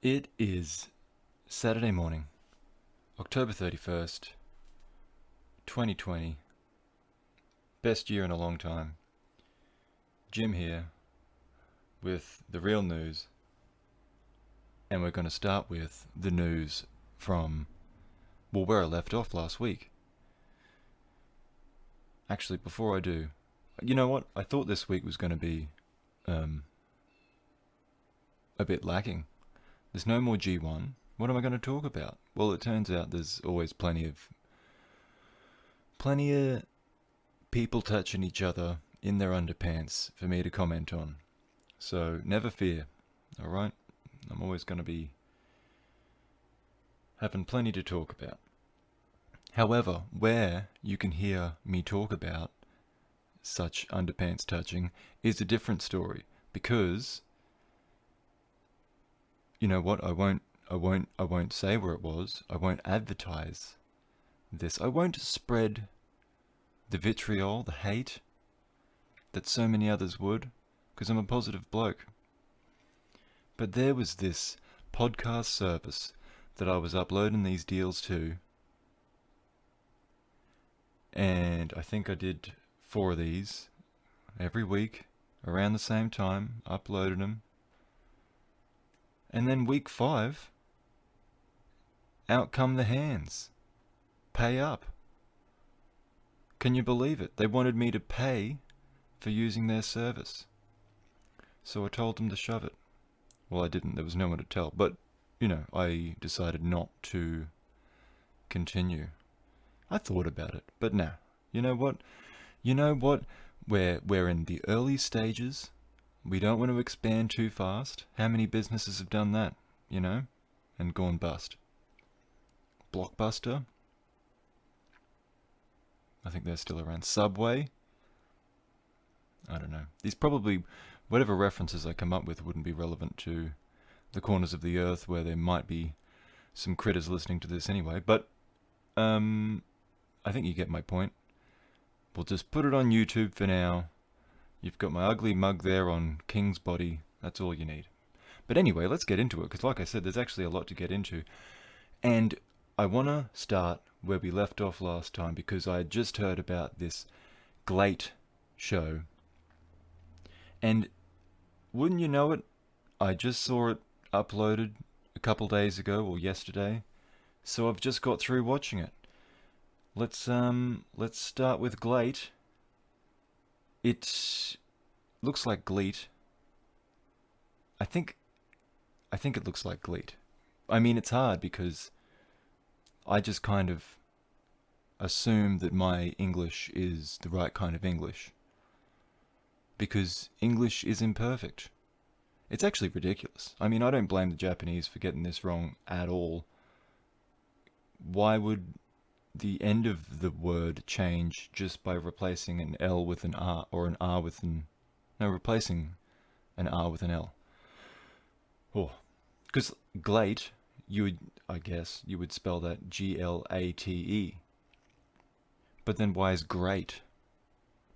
It is Saturday morning, October 31st, 2020. Best year in a long time. Jim here with the real news. And we're going to start with the news from, where I left off last week. Actually, before I do, you know what? I thought this week was going to be a bit lacking. There's no more G1. What am I going to talk about? Well, it turns out there's always plenty of people touching each other in their underpants for me to comment on. So never fear, alright? I'm always going to be having plenty to talk about. However, where you can hear me talk about such underpants touching is a different story, because you know what? I won't say where it was. I won't advertise this. I won't spread the vitriol, the hate that so many others would, because I'm a positive bloke. But there was this podcast service that I was uploading these deals to, and I think I did 4 of these every week around the same time, uploaded them. And then week 5, out come the hands. Pay up. Can you believe it? They wanted me to pay for using their service. So I told them to shove it. Well, I didn't. There was no one to tell. But, I decided not to continue. I thought about it. But nah. You know what? We're in the early stages. We don't want to expand too fast. How many businesses have done that, and gone bust? Blockbuster? I think they're still around. Subway? I don't know. These probably, whatever references I come up with wouldn't be relevant to the corners of the earth where there might be some critters listening to this anyway. But, I think you get my point. We'll just put it on YouTube for now. You've got my ugly mug there on King's body. That's all you need. But anyway, let's get into it, because like I said, there's actually a lot to get into. And I want to start where we left off last time, because I had just heard about this GLEAT show. And wouldn't you know it, I just saw it uploaded a couple days ago, or yesterday. So I've just got through watching it. Let's start with GLEAT. It looks like GLEAT. I think it looks like GLEAT. I mean, it's hard because I just kind of assume that my English is the right kind of English, because English is imperfect. It's actually ridiculous. I mean, I don't blame the Japanese for getting this wrong at all. Why would the end of the word change just by replacing an L with an R, or an R with an... No, replacing an R with an L. Oh, because GLEAT, I guess you would spell that G-L-A-T-E. But then why is great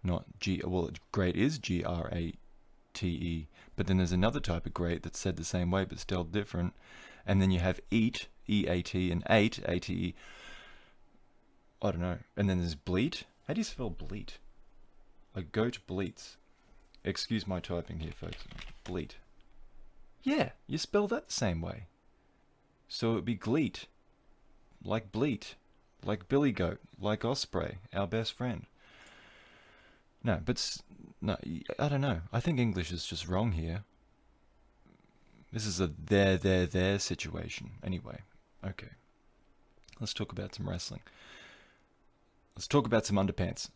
not G... Well, great is G-R-A-T-E. But then there's another type of great that's said the same way but spelled different. And then you have eat, E-A-T, and ate, A-T-E. I don't know. And then there's bleat. How do you spell bleat? A goat bleats. Excuse my typing here, folks. Bleat. Yeah, you spell that the same way. So it'd be GLEAT. Like bleat. Like billy goat. Like osprey, our best friend. No, I don't know. I think English is just wrong here. This is a there situation. Anyway, okay. Let's talk about some wrestling. Let's talk about some underpants.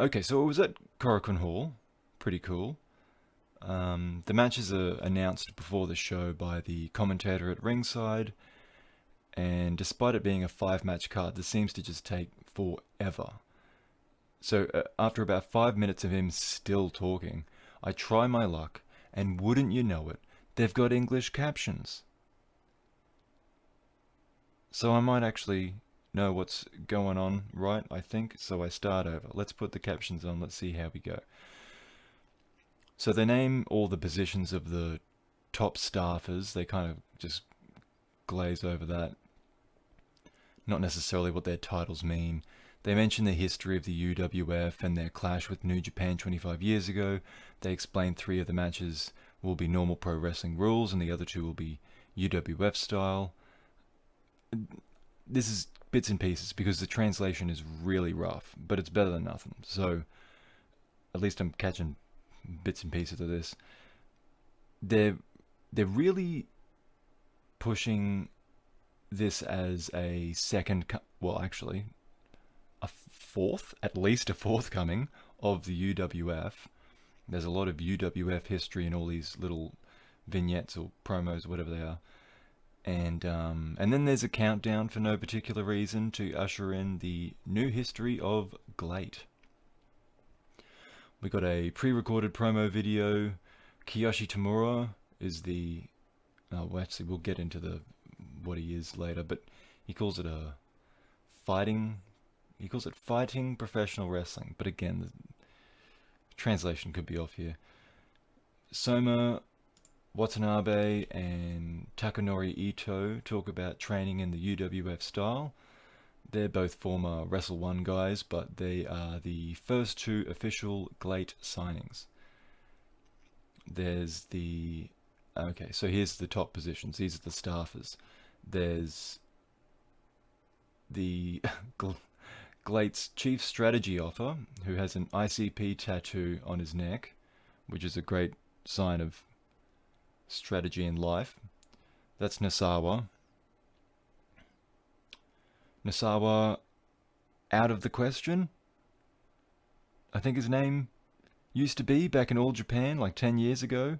Okay, so it was at Korakuen Hall. Pretty cool. The matches are announced before the show by the commentator at ringside. And despite it being a 5-match card, this seems to just take forever. So after about 5 minutes of him still talking, I try my luck, and wouldn't you know it, they've got English captions. So I might actually know what's going on, right? I think. So I start over. Let's put the captions on. Let's see how we go. So they name all the positions of the top staffers. They kind of just glaze over that. Not necessarily what their titles mean. They mention the history of the UWF and their clash with New Japan 25 years ago. They explain 3 of the matches will be normal pro wrestling rules and the other 2 will be UWF style. This is bits and pieces because the translation is really rough, but it's better than nothing. So at least I'm catching bits and pieces of this. They're really pushing this as a at least a fourth coming of the UWF. There's a lot of UWF history in all these little vignettes or promos, whatever they are. And then there's a countdown for no particular reason to usher in the new history of GLEAT. We got a pre-recorded promo video. Kiyoshi Tamura is the... we'll get into what he is later, but he calls it fighting professional wrestling. But again, the translation could be off here. Soma Watanabe and Takanori Ito talk about training in the UWF style. They're both former Wrestle 1 guys, but they are the first 2 official GLEAT signings. There's the... Okay, so here's the top positions. These are the staffers. There's the GLEAT's chief strategy officer, who has an ICP tattoo on his neck, which is a great sign of strategy in life. That's Nasawa. Nasawa, out of the question, I think his name used to be back in All Japan like 10 years ago,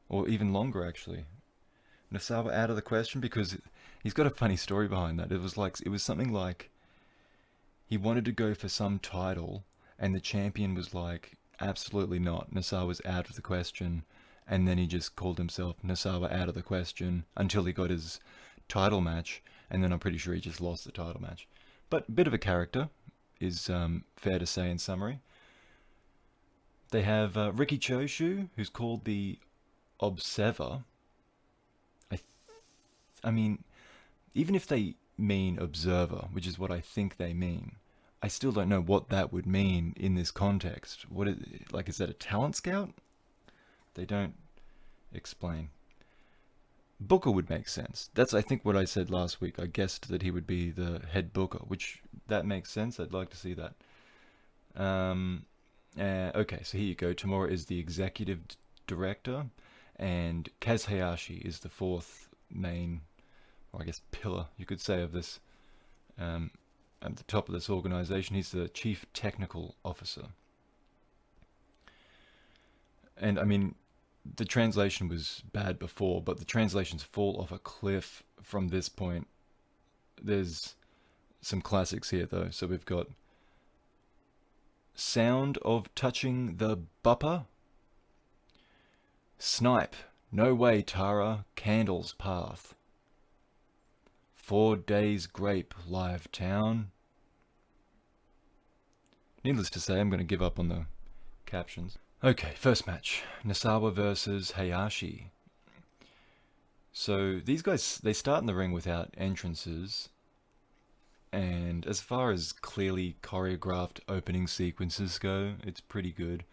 or even longer actually. Nasawa out of the question because he's got a funny story behind that. It was something like he wanted to go for some title and the champion was like, absolutely not, Nasawa's out of the question, and then he just called himself Nasawa out of the question until he got his title match, and then I'm pretty sure he just lost the title match. But a bit of a character is fair to say in summary. They have Riki Choshu, who's called the Observer. I mean, even if they mean observer, which is what I think they mean, I still don't know what that would mean in this context. Is that a talent scout? They don't explain. Booker would make sense. That's, I think, what I said last week. I guessed that he would be the head booker, which that makes sense. I'd like to see that. Okay, so here you go. Tamura is the executive director, and Kaz Hayashi is the 4th main, or I guess pillar, you could say, of this. At the top of this organization, he's the chief technical officer. And I mean, the translation was bad before, but the translations fall off a cliff from this point. There's some classics here, though. So we've got sound of touching the bupper. Snipe, no way, Tara, Candle's path. 4 days grape, live town. Needless to say, I'm going to give up on the captions. Okay, first match. Nasawa versus Hayashi. So these guys, they start in the ring without entrances. And as far as clearly choreographed opening sequences go, it's pretty good.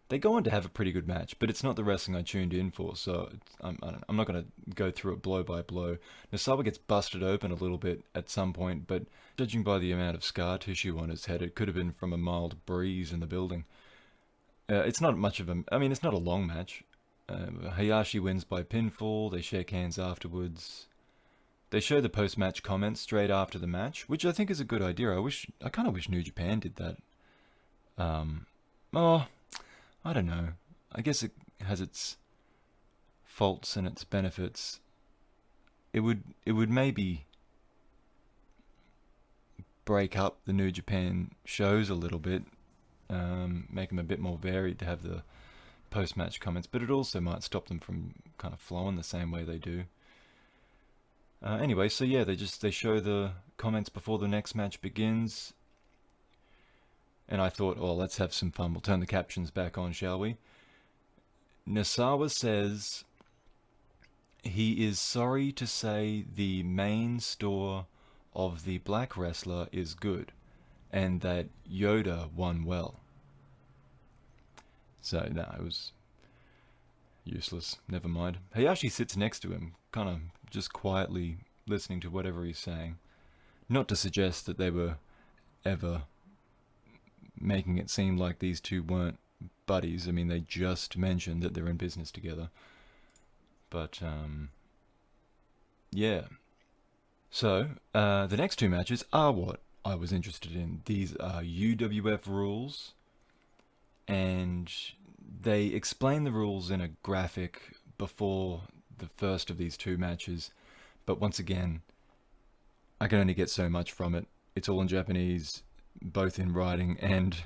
They go on to have a pretty good match, but it's not the wrestling I tuned in for, so I'm not going to go through it blow by blow. Nasawa gets busted open a little bit at some point, but judging by the amount of scar tissue on his head, it could have been from a mild breeze in the building. It's not much of a... I mean, it's not a long match. Hayashi wins by pinfall, they shake hands afterwards. They show the post-match comments straight after the match, which I think is a good idea. I kind of wish New Japan did that. I don't know. I guess it has its faults and its benefits. It would maybe break up the New Japan shows a little bit, make them a bit more varied to have the post-match comments, but it also might stop them from kind of flowing the same way they do. Anyway, so yeah, they show the comments before the next match begins. And I thought, oh, let's have some fun. We'll turn the captions back on, shall we? Nasawa says he is sorry to say the main store of the black wrestler is good, and that Yoda won well. So, no, it was useless. Never mind. Hayashi sits next to him, kind of just quietly listening to whatever he's saying. Not to suggest that they were ever making it seem like these two weren't buddies. I mean, they just mentioned that they're in business together. But, yeah. So, the next two matches are what I was interested in. These are UWF rules, and they explain the rules in a graphic before the first of these two matches. But once again, I can only get so much from it. It's all in Japanese, both in writing and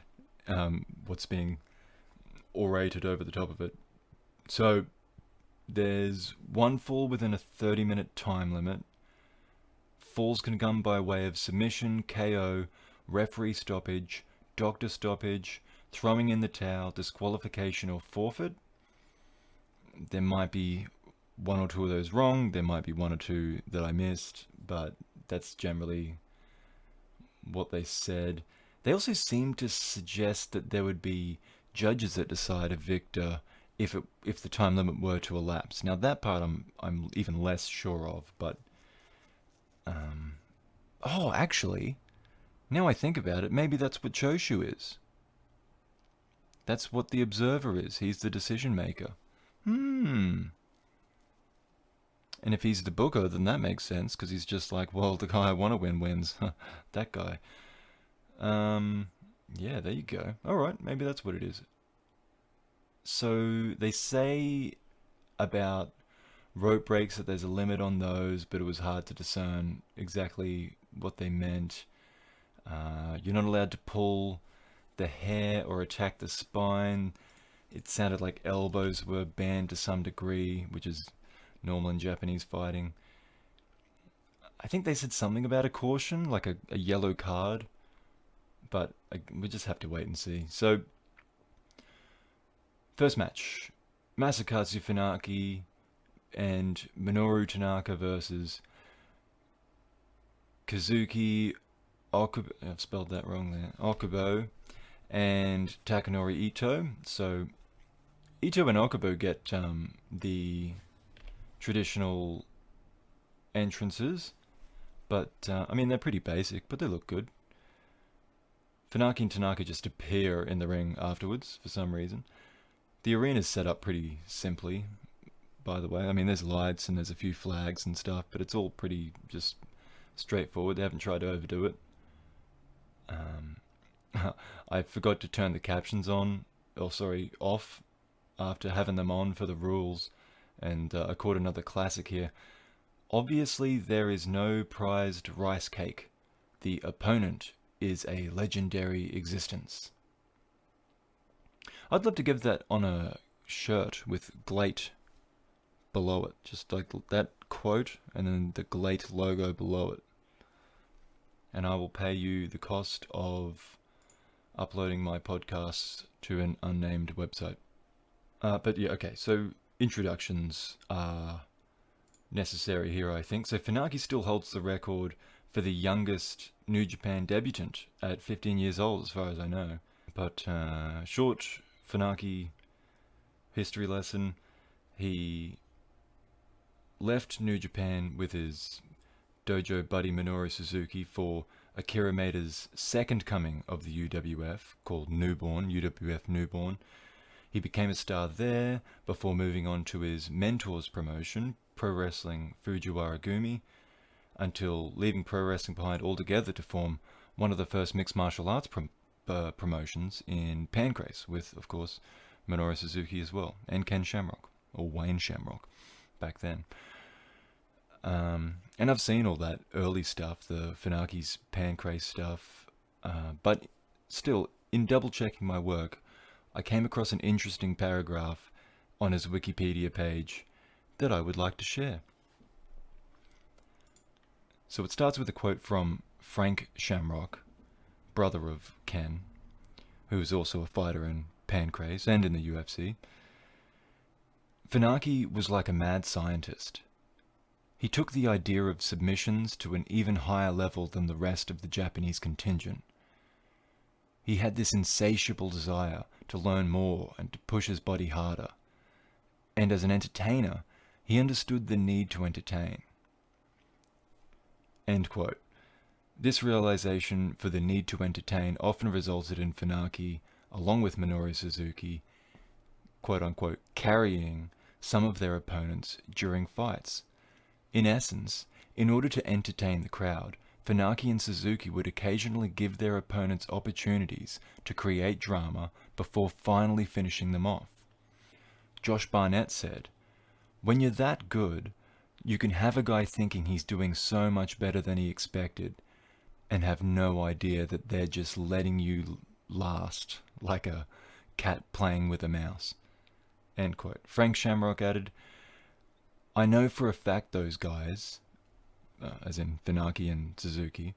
what's being orated over the top of it. So, there's one fall within a 30-minute time limit. Falls can come by way of submission, KO, referee stoppage, doctor stoppage, throwing in the towel, disqualification, or forfeit. There might be one or two of those wrong. There might be one or two that I missed, but that's generally what they said. They also seem to suggest that there would be judges that decide a victor if the time limit were to elapse. Now that part I'm even less sure of, but actually, now I think about it, maybe that's what Choshu is. That's what the observer is. He's the decision maker. And if he's the booker, then that makes sense, because he's just like, well, the guy I want to win wins. That guy. Yeah, there you go. Alright, maybe that's what it is. So, they say about rope breaks that there's a limit on those, but it was hard to discern exactly what they meant. You're not allowed to pull the hair or attack the spine. It sounded like elbows were banned to some degree, which is normal in Japanese fighting. I think they said something about a caution, like a yellow card, but we just have to wait and see. So, first match, Masakatsu Funaki and Minoru Tanaka versus Kazuki Okubo, I've spelled that wrong there, Okubo, and Takanori Ito. So Ito and Okubo get the traditional entrances, but I mean, they're pretty basic, but they look good. Funaki and Tanaka just appear in the ring afterwards for some reason. The arena's set up pretty simply, by the way. I mean, there's lights and there's a few flags and stuff, but it's all pretty just straightforward. They haven't tried to overdo it. I forgot to turn the captions off after having them on for the rules, and I caught another classic here. Obviously, there is no prized rice cake. The opponent is a legendary existence. I'd love to give that on a shirt with GLEAT below it. Just like that quote and then the GLEAT logo below it. And I will pay you the cost of uploading my podcasts to an unnamed website. But yeah, okay, so introductions are necessary here, I think. So Funaki still holds the record for the youngest New Japan debutant at 15 years old, as far as I know. But short Funaki history lesson. He left New Japan with his dojo buddy Minoru Suzuki for Akira Maeda's second coming of the UWF, called Newborn, UWF Newborn. He became a star there before moving on to his mentor's promotion, Pro Wrestling Fujiwara Gumi, until leaving pro wrestling behind altogether to form one of the first mixed martial arts promotions in Pancrase, with, of course, Minoru Suzuki as well, and Ken Shamrock, or Wayne Shamrock, back then. And I've seen all that early stuff, the Funaki's Pancrase stuff, but still, in double-checking my work, I came across an interesting paragraph on his Wikipedia page that I would like to share. So it starts with a quote from Frank Shamrock, brother of Ken, who is also a fighter in Pancrase and in the UFC. Funaki was like a mad scientist. He took the idea of submissions to an even higher level than the rest of the Japanese contingent. He had this insatiable desire to learn more and to push his body harder. And as an entertainer, he understood the need to entertain. End quote. This realization for the need to entertain often resulted in Funaki, along with Minoru Suzuki, quote-unquote, carrying some of their opponents during fights. In essence, in order to entertain the crowd, Funaki and Suzuki would occasionally give their opponents opportunities to create drama before finally finishing them off. Josh Barnett said, "When you're that good, you can have a guy thinking he's doing so much better than he expected and have no idea that they're just letting you last like a cat playing with a mouse." End quote. Frank Shamrock added, "I know for a fact those guys," as in Funaki and Suzuki,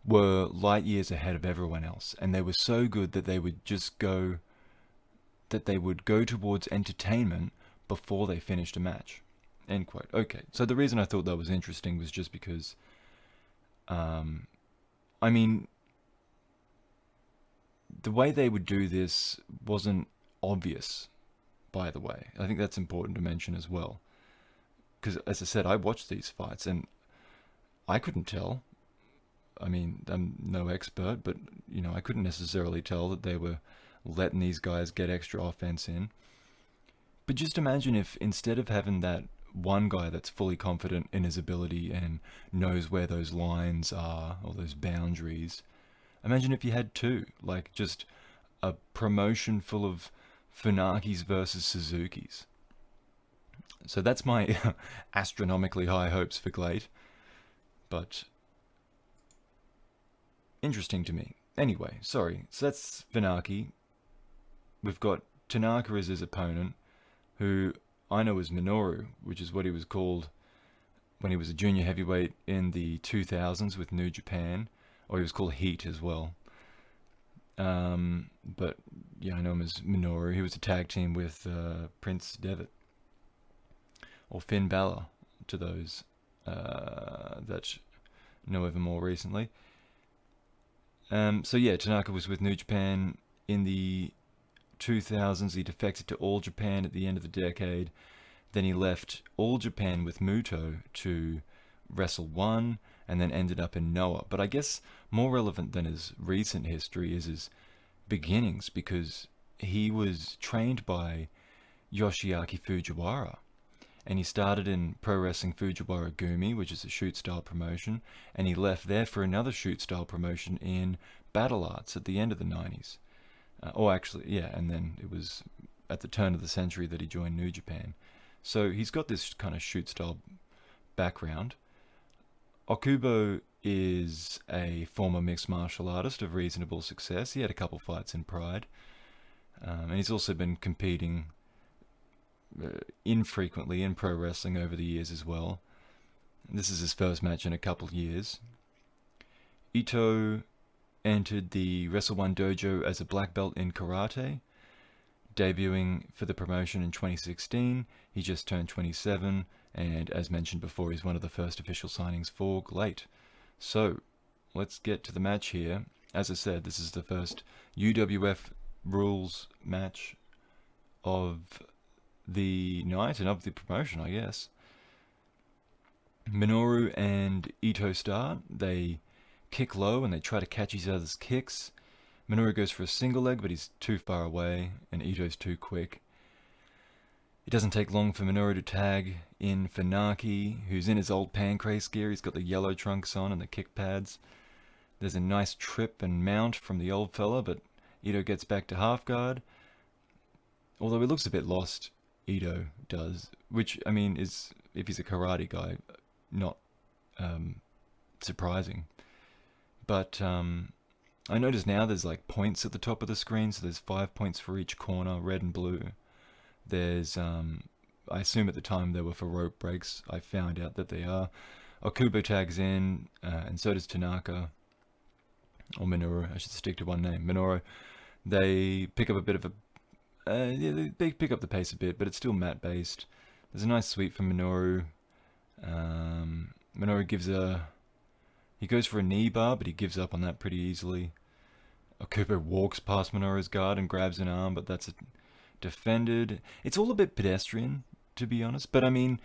"were light years ahead of everyone else, and they were so good that they would go towards entertainment before they finished a match." End quote. Okay, so the reason I thought that was interesting was just because, I mean, the way they would do this wasn't obvious, by the way. I think that's important to mention as well. Because, as I said, I watched these fights and I couldn't tell. I mean, I'm no expert, but, I couldn't necessarily tell that they were letting these guys get extra offense in. But just imagine if instead of having that one guy that's fully confident in his ability and knows where those lines are, or those boundaries, imagine if you had two, like just a promotion full of Funakis versus Suzukis. So that's my astronomically high hopes for GLEAT, but interesting to me. Anyway, sorry, so that's Funaki. We've got Tanaka as his opponent, who I know as Minoru, which is what he was called when he was a junior heavyweight in the 2000s with New Japan, or he was called Heat as well. But yeah, I know him as Minoru. He was a tag team with Prince Devitt, or Finn Balor, to those that know of him more recently. So yeah, Tanaka was with New Japan in the 2000s. He defected to All Japan at the end of the decade. Then he left All Japan with Muto to Wrestle One, and then ended up in Noah. But I guess more relevant than his recent history is his beginnings, because he was trained by Yoshiaki Fujiwara. And he started in Pro Wrestling Fujiwara Gumi, which is a shoot-style promotion, and he left there for another shoot-style promotion in Battle Arts at the end of the 90s. And then it was at the turn of the century that he joined New Japan. So he's got this kind of shoot-style background. Okubo is a former mixed martial artist of reasonable success. He had a couple fights in Pride. And he's also been competing infrequently in pro wrestling over the years as well. This is his first match in a couple years. Ito entered the Wrestle One dojo as a black belt in karate, debuting for the promotion in 2016. He just turned 27, and as mentioned before, he's one of the first official signings for GLEAT. So, let's get to the match here. As I said, this is the first UWF rules match of the night and of the promotion, I guess. Minoru and Ito start. They kick low and they try to catch each other's kicks. Minoru goes for a single leg, but he's too far away, and Ito's too quick. It doesn't take long for Minoru to tag in Funaki, who's in his old Pancrase gear. He's got the yellow trunks on and the kick pads. There's a nice trip and mount from the old fella, but Ito gets back to half guard. Although he looks a bit lost, Ito does, which, I mean, is, if he's a karate guy, not surprising. But I notice now there's like points at the top of the screen, so there's 5 points for each corner, red and blue. There's, I assume at the time they were for rope breaks. I found out that they are. Okubo tags in, and so does Tanaka, or Minoru. I should stick to one name, Minoru. They pick up a bit of a Yeah, they pick up the pace a bit, but it's still mat-based. There's a nice sweep from Minoru. Minoru he goes for a knee bar, but he gives up on that pretty easily. Okubo walks past Minoru's guard and grabs an arm, but that's defended. It's all a bit pedestrian, to be honest. But I mean,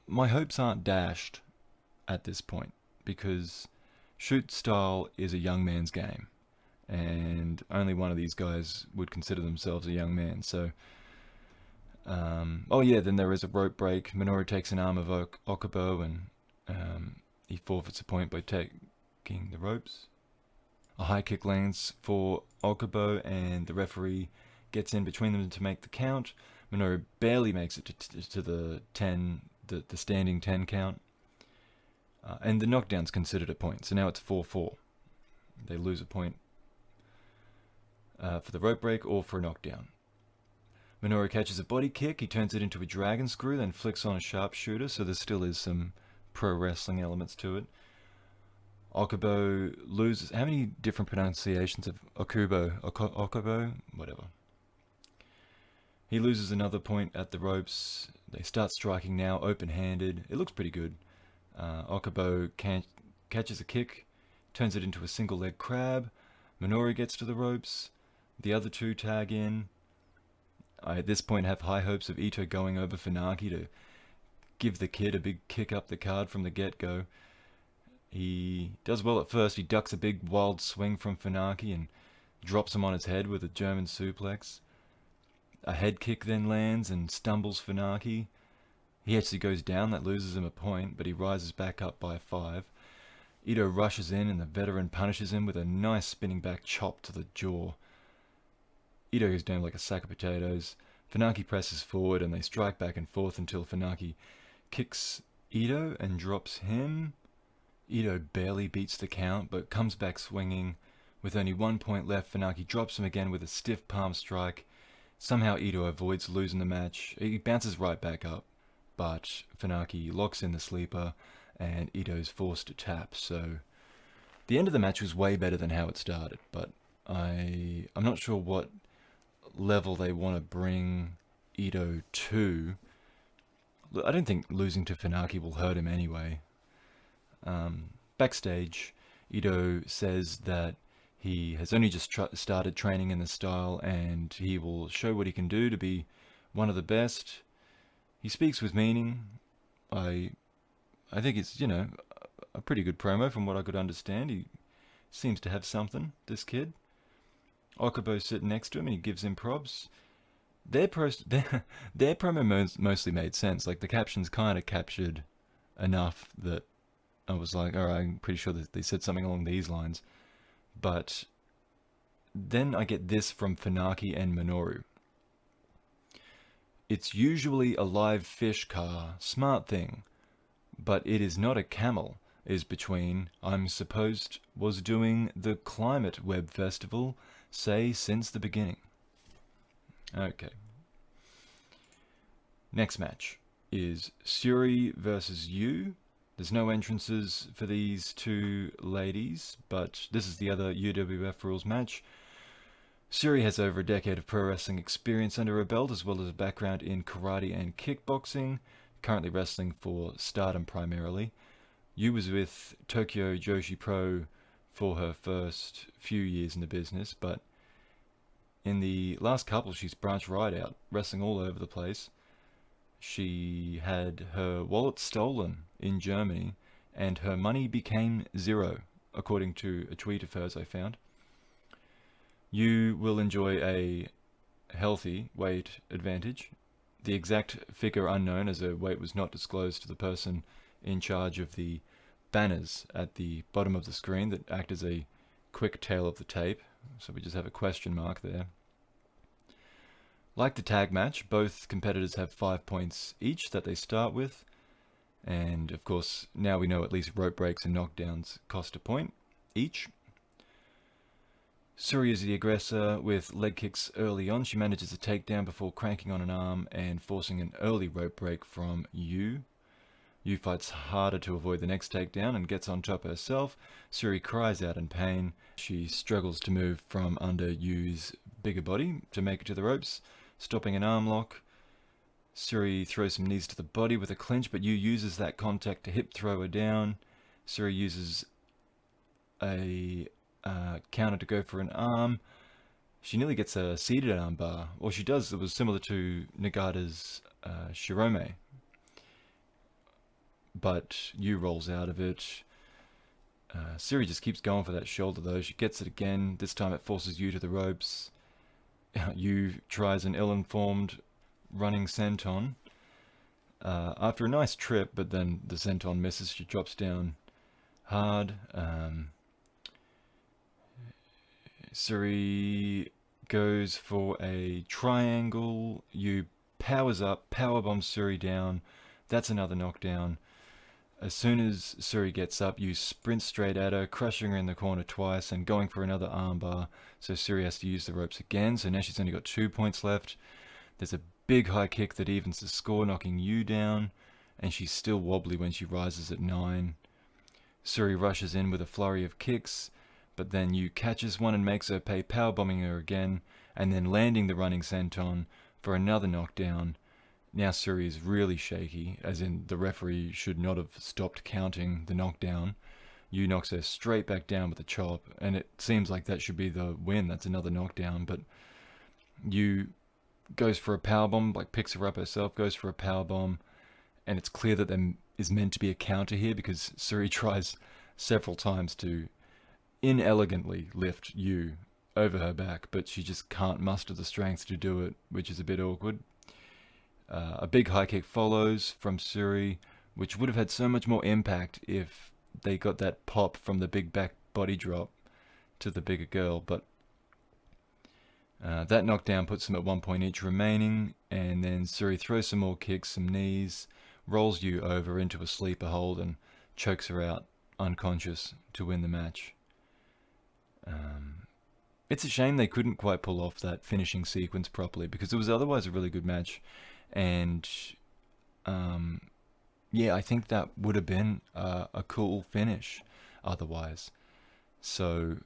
my hopes aren't dashed at this point, because shoot style is a young man's game, and only one of these guys would consider themselves a young man. So, then there is a rope break. Minoru takes an arm of Okubo, and he forfeits a point by taking the ropes. A high kick lands for Okubo, and the referee gets in between them to make the count. Minoru barely makes it to the standing 10 count. And the knockdown's considered a point, so now it's 4-4. They lose a point for the rope break or for a knockdown. Minoru catches a body kick, he turns it into a dragon screw, then flicks on a sharpshooter, so there still is some pro wrestling elements to it. Okubo loses. How many different pronunciations of Okubo? Okubo? Whatever. He loses another point at the ropes. They start striking now, open-handed. It looks pretty good. Okubo catches a kick, turns it into a single leg crab. Minoru gets to the ropes. The other two tag in. I, at this point, have high hopes of Ito going over Funaki to give the kid a big kick up the card from the get-go. He does well at first. He ducks a big wild swing from Funaki and drops him on his head with a German suplex. A head kick then lands and stumbles Funaki. He actually goes down, that loses him a point, but he rises back up by 5. Ito rushes in and the veteran punishes him with a nice spinning back chop to the jaw. Ito goes down like a sack of potatoes. Funaki presses forward and they strike back and forth until Funaki kicks Ito and drops him. Ito barely beats the count but comes back swinging. With only 1 point left, Funaki drops him again with a stiff palm strike. Somehow Ito avoids losing the match. He bounces right back up, but Funaki locks in the sleeper and Ito's forced to tap. So the end of the match was way better than how it started, but I'm not sure what level they want to bring Ito to. I don't think losing to Funaki will hurt him anyway. Backstage, Ito says that he has only just started training in the style and he will show what he can do to be one of the best. He speaks with meaning. I think it's, a pretty good promo from what I could understand. He seems to have something, this kid. Okubo's sitting next to him and he gives him props. Their promo mostly made sense. Like, the captions kind of captured enough that I was like, alright, I'm pretty sure that they said something along these lines. But then I get this from Funaki and Minoru. It's usually a live fish car, smart thing, but it is not a camel, is between I'm supposed was doing the Climate Web Festival, say since the beginning. Okay. Next match is Syuri versus Yu. There's no entrances for these two ladies, but this is the other UWF rules match. Syuri has over a decade of pro wrestling experience under her belt, as well as a background in karate and kickboxing, currently wrestling for Stardom primarily. Yu was with Tokyo Joshi Pro for her first few years in the business, but in the last couple she's branched right out, wrestling all over the place. She had her wallet stolen in Germany, and her money became 0, according to a tweet of hers I found. You will enjoy a healthy weight advantage. The exact figure unknown, as her weight was not disclosed to the person in charge of the banners at the bottom of the screen that act as a quick tail of the tape. So we just have a question mark there. Like the tag match, both competitors have 5 points each that they start with. And of course, now we know at least rope breaks and knockdowns cost a point each. Syuri is the aggressor with leg kicks early on. She manages a takedown before cranking on an arm and forcing an early rope break from Yu. Yu fights harder to avoid the next takedown and gets on top herself. Syuri cries out in pain. She struggles to move from under Yu's bigger body to make it to the ropes. stopping an arm lock. Suri throws some knees to the body with a clinch, but Yu uses that contact to hip throw her down. Suri uses a counter to go for an arm. She nearly gets a seated armbar. Or she does. It was similar to Nagata's Shirome. But Yu rolls out of it. Suri just keeps going for that shoulder though. She gets it again. This time it forces Yu to the ropes. Yu tries an ill-informed running senton. After a nice trip, but then the senton misses. She drops down hard. Suri goes for a triangle. Yu powers up, powerbombs Suri down. That's another knockdown. As soon as Suri gets up, Yu sprints straight at her, crushing her in the corner twice and going for another armbar. So Suri has to use the ropes again. So now she's only got 2 points left. There's a big high kick that evens the score, knocking Yu down. And she's still wobbly when she rises at 9. Suri rushes in with a flurry of kicks, but then Yu catches one and makes her pay, powerbombing her again, and then landing the running senton for another knockdown. Now Suri is really shaky, as in the referee should not have stopped counting the knockdown. Yu knocks her straight back down with a chop, and it seems like that should be the win. That's another knockdown, but Yu goes for a powerbomb, like picks her up herself, goes for a powerbomb, and it's clear that there is meant to be a counter here because Suri tries several times to inelegantly lift Yu over her back, but she just can't muster the strength to do it, which is a bit awkward. A big high kick follows from Suri, which would have had so much more impact if they got that pop from the big back body drop to the bigger girl, but that knockdown puts them at 1 point each remaining, and then Suri throws some more kicks, some knees, rolls Yu over into a sleeper hold and chokes her out unconscious to win the match. It's a shame they couldn't quite pull off that finishing sequence properly because it was otherwise a really good match. And yeah, I think that would have been a cool finish otherwise. So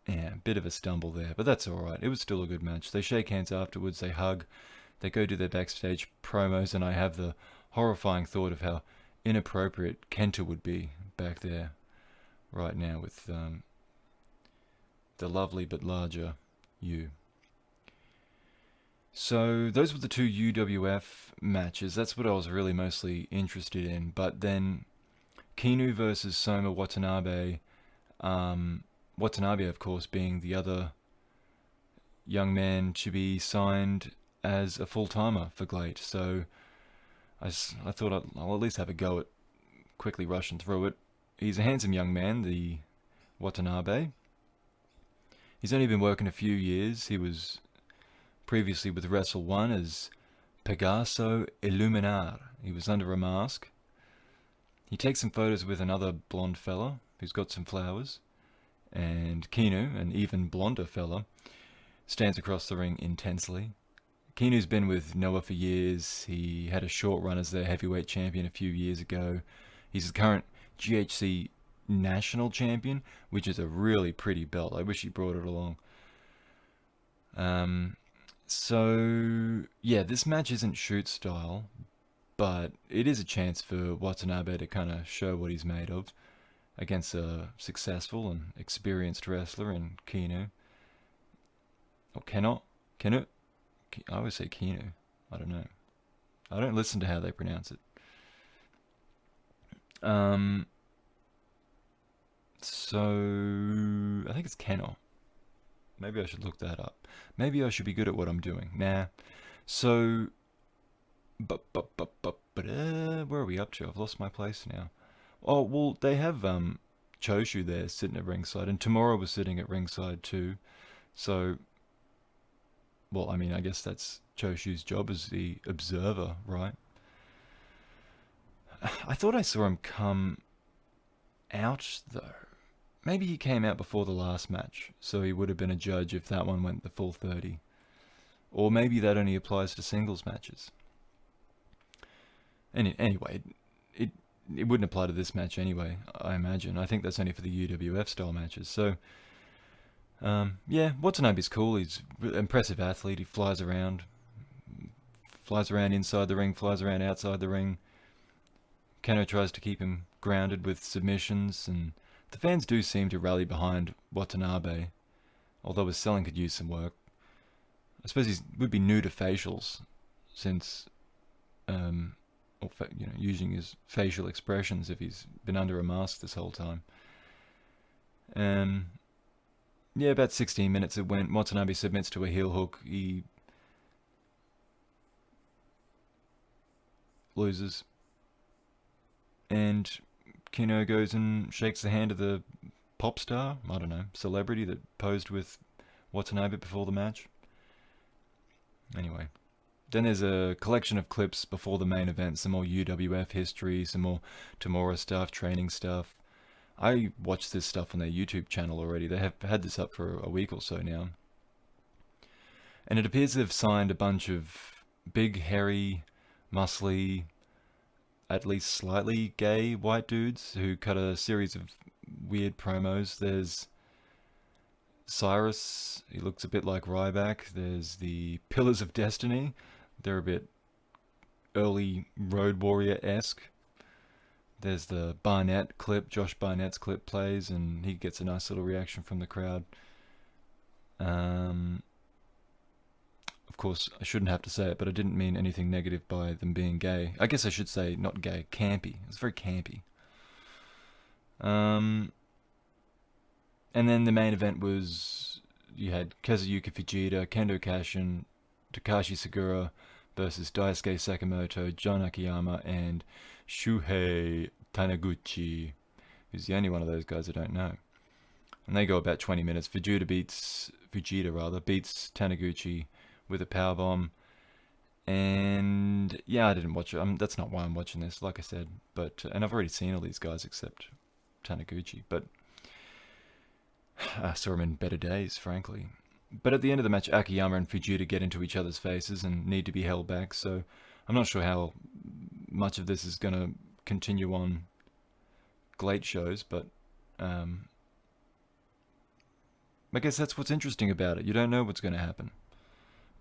yeah, a bit of a stumble there, but that's alright. It was still a good match. They shake hands afterwards, they hug, they go do their backstage promos, and I have the horrifying thought of how inappropriate Kenta would be back there right now with the lovely but larger Yu. So those were the two UWF matches. That's what I was really mostly interested in. But then Kinu versus Soma Watanabe. Watanabe, of course, being the other young man to be signed as a full-timer for GLEAT. So I thought I'll at least have a go at quickly rushing through it. He's a handsome young man, the Watanabe. He's only been working a few years. He was previously with Wrestle 1 as Pegaso Illuminar. He was under a mask. He takes some photos with another blonde fella who's got some flowers. And Kinu, an even blonder fella, stands across the ring intensely. Kinu's been with Noah for years. He had a short run as their heavyweight champion a few years ago. He's the current GHC national champion, which is a really pretty belt. I wish he brought it along. So yeah, this match isn't shoot style, but it is a chance for Watanabe to kind of show what he's made of against a successful and experienced wrestler in Kinu. Or Kenu? I always say Kinu. I don't know. I don't listen to how they pronounce it. So I think it's Keno. Maybe I should look that up. Maybe I should be good at what I'm doing. Nah. So, where are we up to? I've lost my place now. Oh, well, they have Choshu there sitting at ringside, and Tamura was sitting at ringside too. So, well, I mean, I guess that's Choshu's job as the observer, right? I thought I saw him come out, though. Maybe he came out before the last match, so he would have been a judge if that one went the full 30. Or maybe that only applies to singles matches. Anyway, it wouldn't apply to this match anyway, I imagine. I think that's only for the UWF style matches. So, yeah, Watanabe's cool. He's an impressive athlete. He flies around flies around inside the ring, flies around outside the ring. Kano tries to keep him grounded with submissions, and the fans do seem to rally behind Watanabe, although his selling could use some work. I suppose he would be new to facials, since, using his facial expressions if he's been under a mask this whole time. Yeah, about 16 minutes it went. Watanabe submits to a heel hook. He loses. And Kino goes and shakes the hand of the pop star, I don't know, celebrity that posed with Watanabe before the match. Anyway, then there's a collection of clips before the main event, some more UWF history, some more Tamura stuff, training stuff. I watched this stuff on their YouTube channel already. They have had this up for a week or so now. And it appears they've signed a bunch of big, hairy, muscly, at least slightly gay white dudes who cut a series of weird promos. There's Cyrus, he looks a bit like Ryback. There's the Pillars of Destiny. They're a bit early Road Warrior-esque. There's the Barnett clip. Josh Barnett's clip plays, and he gets a nice little reaction from the crowd. Of course, I shouldn't have to say it, but I didn't mean anything negative by them being gay. I guess I should say not gay, campy. It's very campy. And then the main event was, you had Kazuyuki Fujita, Kendo Kashin, Takashi Sagura versus Daisuke Sakamoto, John Akiyama, and Shuhei Taniguchi, who's the only one of those guys I don't know. And they go about 20 minutes. Fujita beats Taniguchi with a powerbomb. And yeah, I didn't watch it. That's not why I'm watching this, like I said. But and I've already seen all these guys except Taniguchi. But I saw him in better days, frankly. But at the end of the match, Akiyama and Fujita get into each other's faces and need to be held back. So I'm not sure how much of this is going to continue on GLEAT shows, but I guess that's what's interesting about it. You don't know what's going to happen.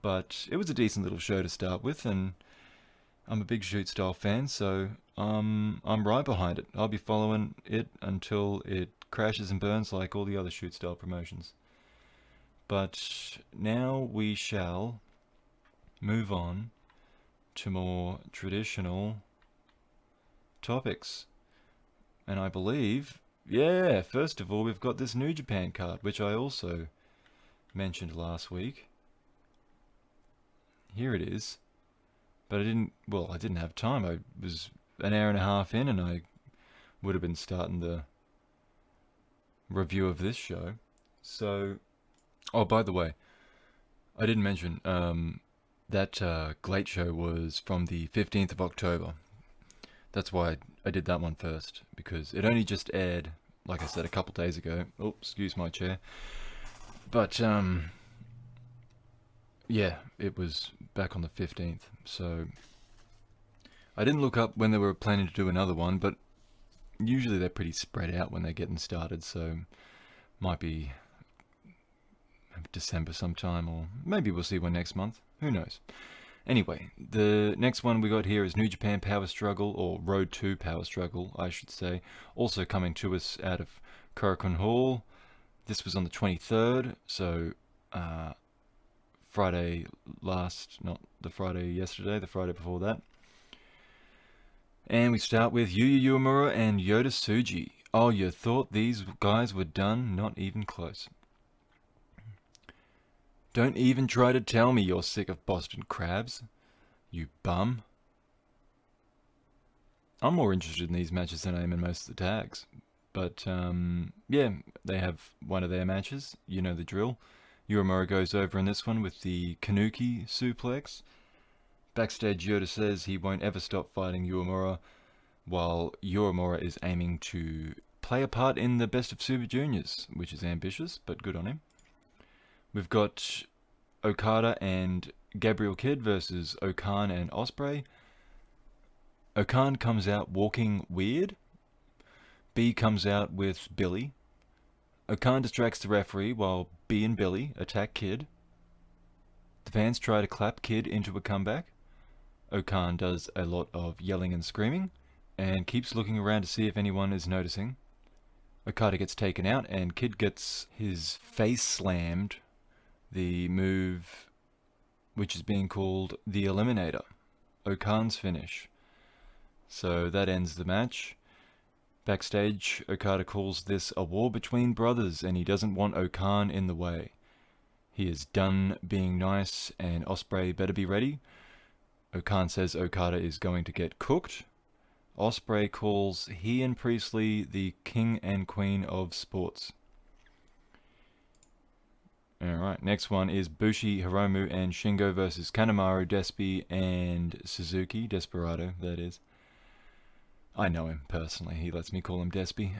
But it was a decent little show to start with, and I'm a big shoot style fan, so I'm right behind it. I'll be following it until it crashes and burns like all the other shoot style promotions. But now we shall move on to more traditional topics. And I believe, yeah, first of all, we've got this New Japan card, which I also mentioned last week. Here it is. But I didn't have time. I was an hour and a half in, and I would have been starting the review of this show. So, oh, by the way, I didn't mention that GLEAT show was from the 15th of October. That's why I did that one first, because it only just aired, like I said, a couple days ago. Oh, excuse my chair. But, yeah, it was back on the 15th, so I didn't look up when they were planning to do another one, but usually they're pretty spread out when they're getting started, so might be December sometime, or maybe we'll see one next month. Who knows? Anyway, the next one we got here is New Japan Power Struggle, or Road to Power Struggle, I should say. Also coming to us out of Korakuen Hall. This was on the 23rd, so Friday last, not the Friday yesterday, the Friday before that. And we start with Yuya Uemura and Yota Tsuji. Oh, you thought these guys were done? Not even close. Don't even try to tell me you're sick of Boston Crabs, you bum. I'm more interested in these matches than I am in most of the tags. But, yeah, they have one of their matches. You know the drill. Uemura goes over in this one with the Kanuki suplex. Backstage, Yota says he won't ever stop fighting Uemura, while Uemura is aiming to play a part in the Best of Super Juniors, which is ambitious, but good on him. We've got Okada and Gabriel Kidd versus Okan and Ospreay. Okan comes out walking weird. B comes out with Billy. Okan distracts the referee while B and Billy attack Kidd. The fans try to clap Kidd into a comeback. Okan does a lot of yelling and screaming, and keeps looking around to see if anyone is noticing. Okada gets taken out, and Kid gets his face slammed, the move which is being called the Eliminator, Okan's finish. So that ends the match. Backstage, Okada calls this a war between brothers, and he doesn't want Okan in the way. He is done being nice, and Ospreay better be ready. Okan says Okada is going to get cooked. Ospreay calls he and Priestley the king and queen of sports. Alright, next one is Bushi, Hiromu, and Shingo versus Kanemaru, Despy, and Suzuki. Desperado, that is. I know him personally. He lets me call him Despy.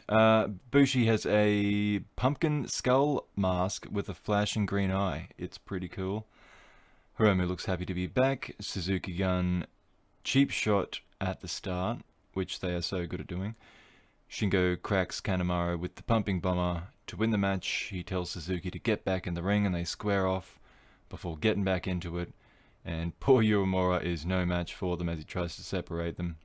Bushi has a pumpkin skull mask with a flashing green eye. It's pretty cool. Hiromu looks happy to be back. Suzuki gun cheap shot at the start, which they are so good at doing. Shingo cracks Kanemaru with the pumping bomber. To win the match, he tells Suzuki to get back in the ring, and they square off before getting back into it. And poor Uemura is no match for them as he tries to separate them.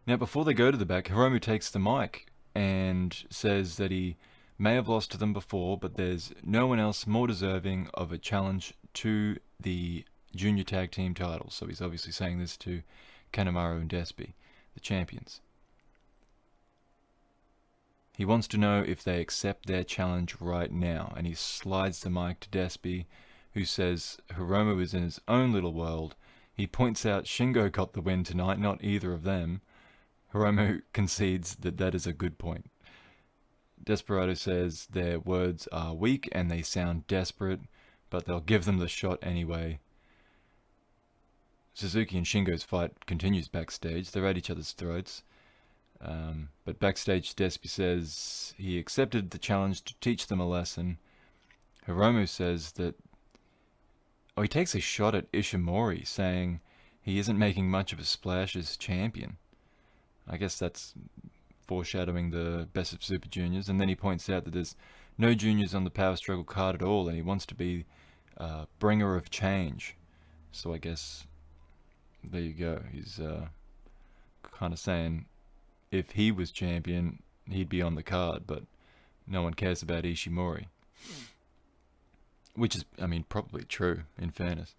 Now, before they go to the back, Hiromu takes the mic and says that he may have lost to them before, but there's no one else more deserving of a challenge to the junior tag team titles. So he's obviously saying this to Kanemaru and Despy, the champions. He wants to know if they accept their challenge right now, and he slides the mic to Despy, who says Hiromu is in his own little world. He points out Shingo got the win tonight, not either of them. Hiromu concedes that that is a good point. Desperado says their words are weak and they sound desperate, but they'll give them the shot anyway. Suzuki and Shingo's fight continues backstage. They're at each other's throats. But backstage, Despy says he accepted the challenge to teach them a lesson. Hiromu says that... he takes a shot at Ishimori, saying he isn't making much of a splash as champion. I guess that's foreshadowing the Best of Super Juniors. And then he points out that there's no juniors on the Power Struggle card at all, and he wants to be bringer of change. So I guess there you go. He's kind of saying if he was champion, he'd be on the card, but no one cares about Ishimori. Which is, I mean, probably true, in fairness.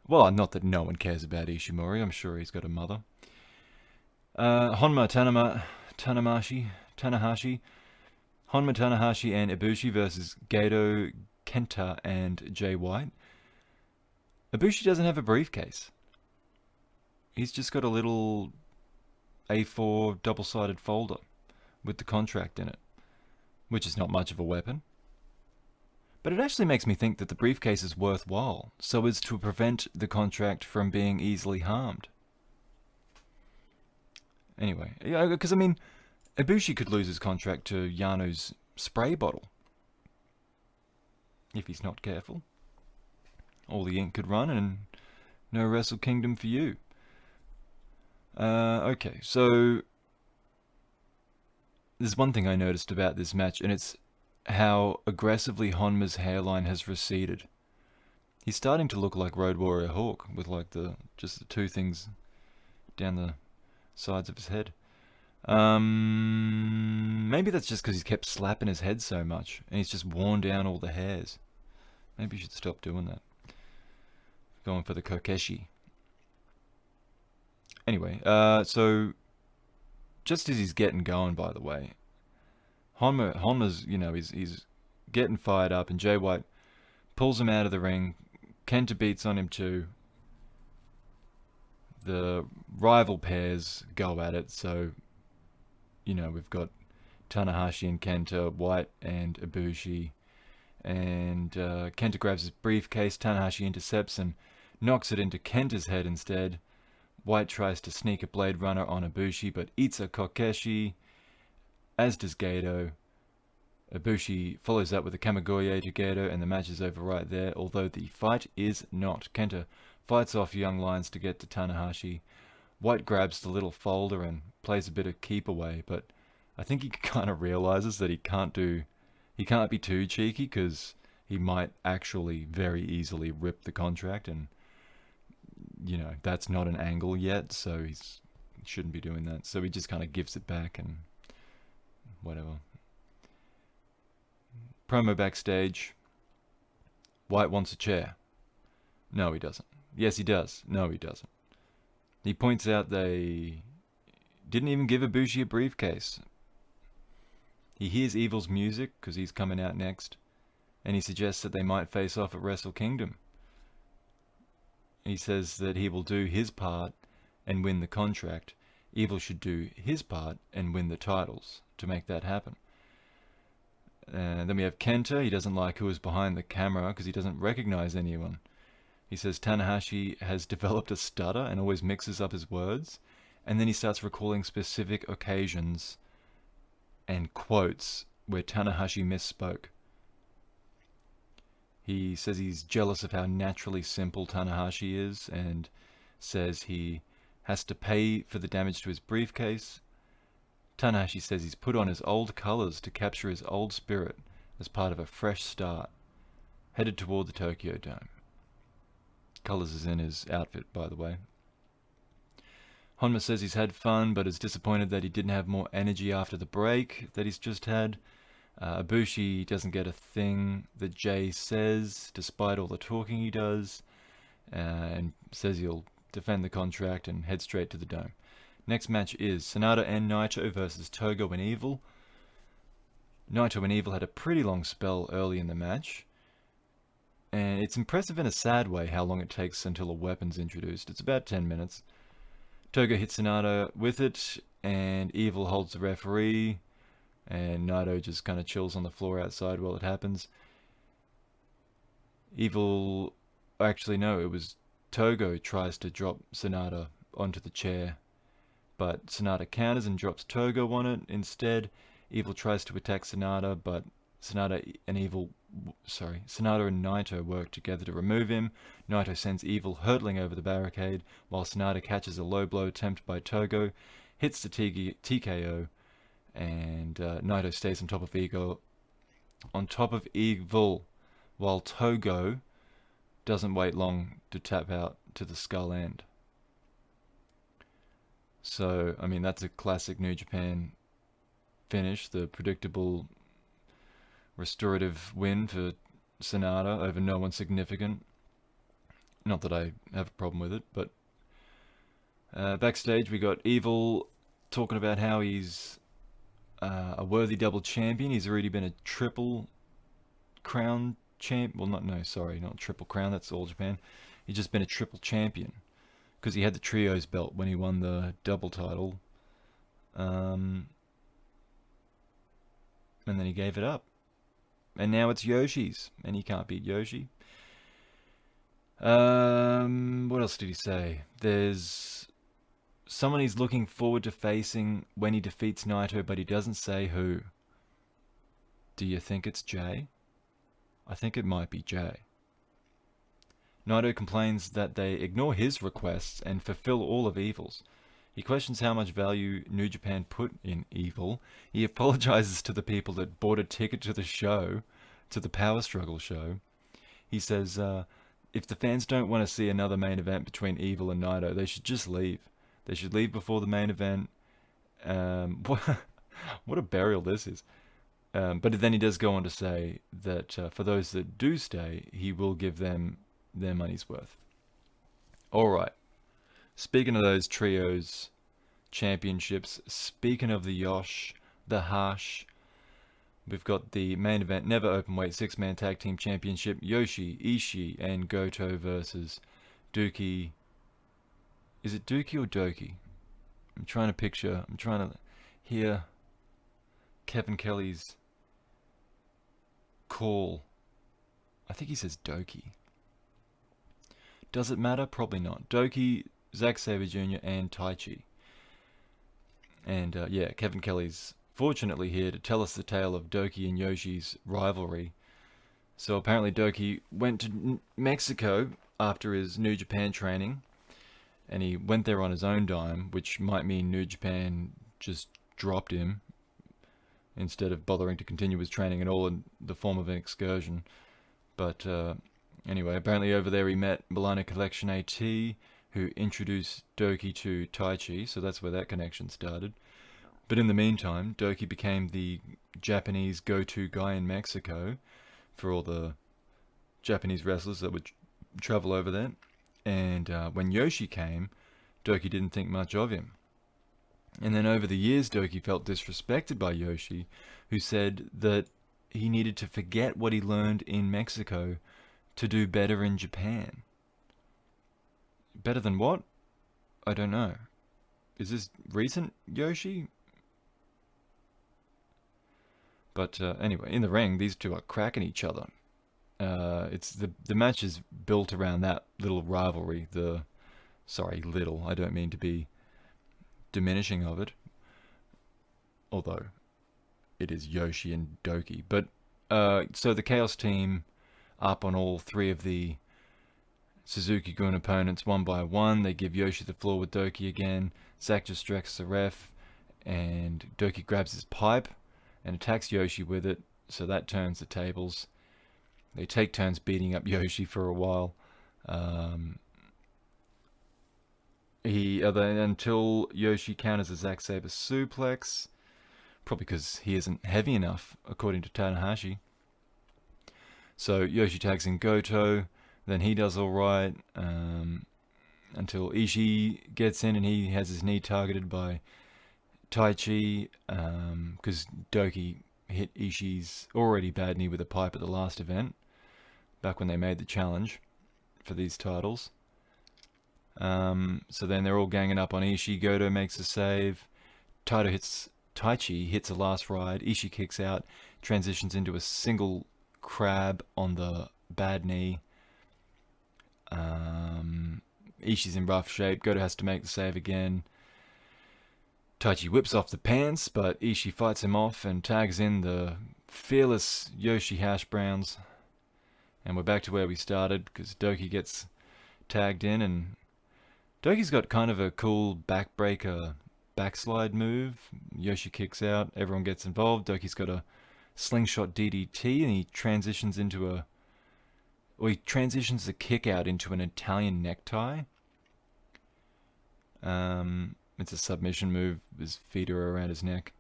Well, not that no one cares about Ishimori. I'm sure he's got a mother. Honma Tanahashi, Honma Tanahashi and Ibushi versus Gato, Kenta, and Jay White. Ibushi doesn't have a briefcase. He's just got a little A4 double-sided folder with the contract in it, which is not much of a weapon. But it actually makes me think that the briefcase is worthwhile, so as to prevent the contract from being easily harmed. Anyway, because I mean, Ibushi could lose his contract to Yano's spray bottle. If he's not careful. All the ink could run and no Wrestle Kingdom for you. Okay, so there's one thing I noticed about this match, and it's how aggressively Honma's hairline has receded. He's starting to look like Road Warrior Hawk, with like just the two things down the sides of his head. Maybe that's just because he's kept slapping his head so much, and he's just worn down all the hairs. Maybe you should stop doing that. Going for the Kokeshi. Anyway, so just as he's getting going, by the way, Honma's, he's getting fired up, and Jay White pulls him out of the ring. Kenta beats on him too. The rival pairs go at it, so, we've got Tanahashi and Kenta, White and Ibushi, and Kenta grabs his briefcase, Tanahashi intercepts and knocks it into Kenta's head instead. White tries to sneak a Blade Runner on Ibushi, but eats a Kokeshi, as does Gato. Ibushi follows up with a Kamigoye to Gato, and the match is over right there, although the fight is not. Kenta fights off Young Lions to get to Tanahashi. White grabs the little folder and plays a bit of keep away, but I think he kind of realizes that he can't be too cheeky, because he might actually very easily rip the contract, and that's not an angle yet, so he shouldn't be doing that. So he just kind of gives it back and whatever. Promo backstage. White wants a chair. No, he doesn't. Yes, he does. No, he doesn't. He points out they didn't even give Ibushi a briefcase. He hears Evil's music because he's coming out next, and he suggests that they might face off at Wrestle Kingdom. He says that he will do his part and win the contract. Evil should do his part and win the titles to make that happen. And then we have Kenta. He doesn't like who is behind the camera because he doesn't recognize anyone. He says Tanahashi has developed a stutter and always mixes up his words. And then he starts recalling specific occasions and quotes where Tanahashi misspoke. He says he's jealous of how naturally simple Tanahashi is and says he has to pay for the damage to his briefcase. Tanahashi says he's put on his old colors to capture his old spirit as part of a fresh start, headed toward the Tokyo Dome. Colors is in his outfit, by the way. Honma says he's had fun, but is disappointed that he didn't have more energy after the break that he's just had. Ibushi doesn't get a thing that Jay says, despite all the talking he does, and says he'll defend the contract and head straight to the Dome. Next match is Sanada and Naito versus Togo and Evil. Naito and Evil had a pretty long spell early in the match, and it's impressive in a sad way how long it takes until a weapon's introduced. It's about 10 minutes. Togo hits Sanada with it, and Evil holds the referee, and Naito just kind of chills on the floor outside while it happens. Evil... Actually, no, it was Togo tries to drop Sanada onto the chair, but Sanada counters and drops Togo on it instead. Evil tries to attack Sanada, but Sanada and Naito work together to remove him. Naito sends Evil hurtling over the barricade, while Sanada catches a low blow attempt by Togo, hits the TKO, and Naito stays on top of Evil, while Togo doesn't wait long to tap out to the skull end. So, I mean, that's a classic New Japan finish, the predictable restorative win for Sanada over no one significant. Not that I have a problem with it, but backstage we got Evil talking about how he's a worthy double champion. He's already been a triple crown champ. Well, not triple crown. That's All Japan. He's just been a triple champion because he had the trios belt when he won the double title, and then he gave it up. And now it's Yoshi's, and he can't beat Yoshi. What else did he say? There's someone he's looking forward to facing when he defeats Naito, but he doesn't say who. Do you think it's Jay? I think it might be Jay. Naito complains that they ignore his requests and fulfill all of Evil's. He questions how much value New Japan put in Evil. He apologizes to the people that bought a ticket to the show, to the Power Struggle show. He says, if the fans don't want to see another main event between Evil and Naito, they should just leave. They should leave before the main event. What a burial this is. But then he does go on to say that for those that do stay, he will give them their money's worth. Alright. Speaking of those trios championships, speaking of the Yosh, the Harsh, we've got the main event, Never Openweight 6-man tag team championship, Yoshi, Ishii, and Goto versus Dookie. Is it Dookie or Doki? I'm trying to hear Kevin Kelly's call. I think he says Doki. Does it matter? Probably not. Doki, Zack Sabre Jr. and Taichi. And Kevin Kelly's fortunately here to tell us the tale of Doki and Yoshi's rivalry. So apparently Doki went to Mexico after his New Japan training, and he went there on his own dime, which might mean New Japan just dropped him instead of bothering to continue his training at all in the form of an excursion. But anyway, apparently over there he met Milano Collection AT, who introduced Doki to Taichi, so that's where that connection started. But in the meantime, Doki became the Japanese go-to guy in Mexico for all the Japanese wrestlers that would travel over there. And when Yoshi came, Doki didn't think much of him. And then over the years, Doki felt disrespected by Yoshi, who said that he needed to forget what he learned in Mexico to do better in Japan. Better than what? I don't know. Is this recent, Yoshi? But anyway, in the ring, these two are cracking each other. It's the match is built around that little rivalry. Little. I don't mean to be diminishing of it, although it is Yoshi and Doki. But so the Chaos team up on all three of the Suzuki-Gun opponents one by one. They give Yoshi the floor with Doki again. Zack distracts the ref, and Doki grabs his pipe and attacks Yoshi with it, so that turns the tables. They take turns beating up Yoshi for a while. Until Yoshi counters a Zack Sabre suplex, probably because he isn't heavy enough, according to Tanahashi. So Yoshi tags in Goto, then he does alright, until Ishii gets in and he has his knee targeted by Taichi, because Doki hit Ishii's already bad knee with a pipe at the last event, back when they made the challenge for these titles. So then they're all ganging up on Ishii. Goto makes a save. Taichi hits a last ride. Ishii kicks out, transitions into a single crab on the bad knee. Ishii's in rough shape. Goto has to make the save again. Taichi whips off the pants, but Ishii fights him off and tags in the fearless Yoshi Hash Browns. And we're back to where we started, because Doki gets tagged in, and Doki's got kind of a cool backbreaker backslide move. Yoshi kicks out, everyone gets involved. Doki's got a slingshot DDT, and he transitions the kick out into an Italian necktie. It's a submission move. His feet are around his neck.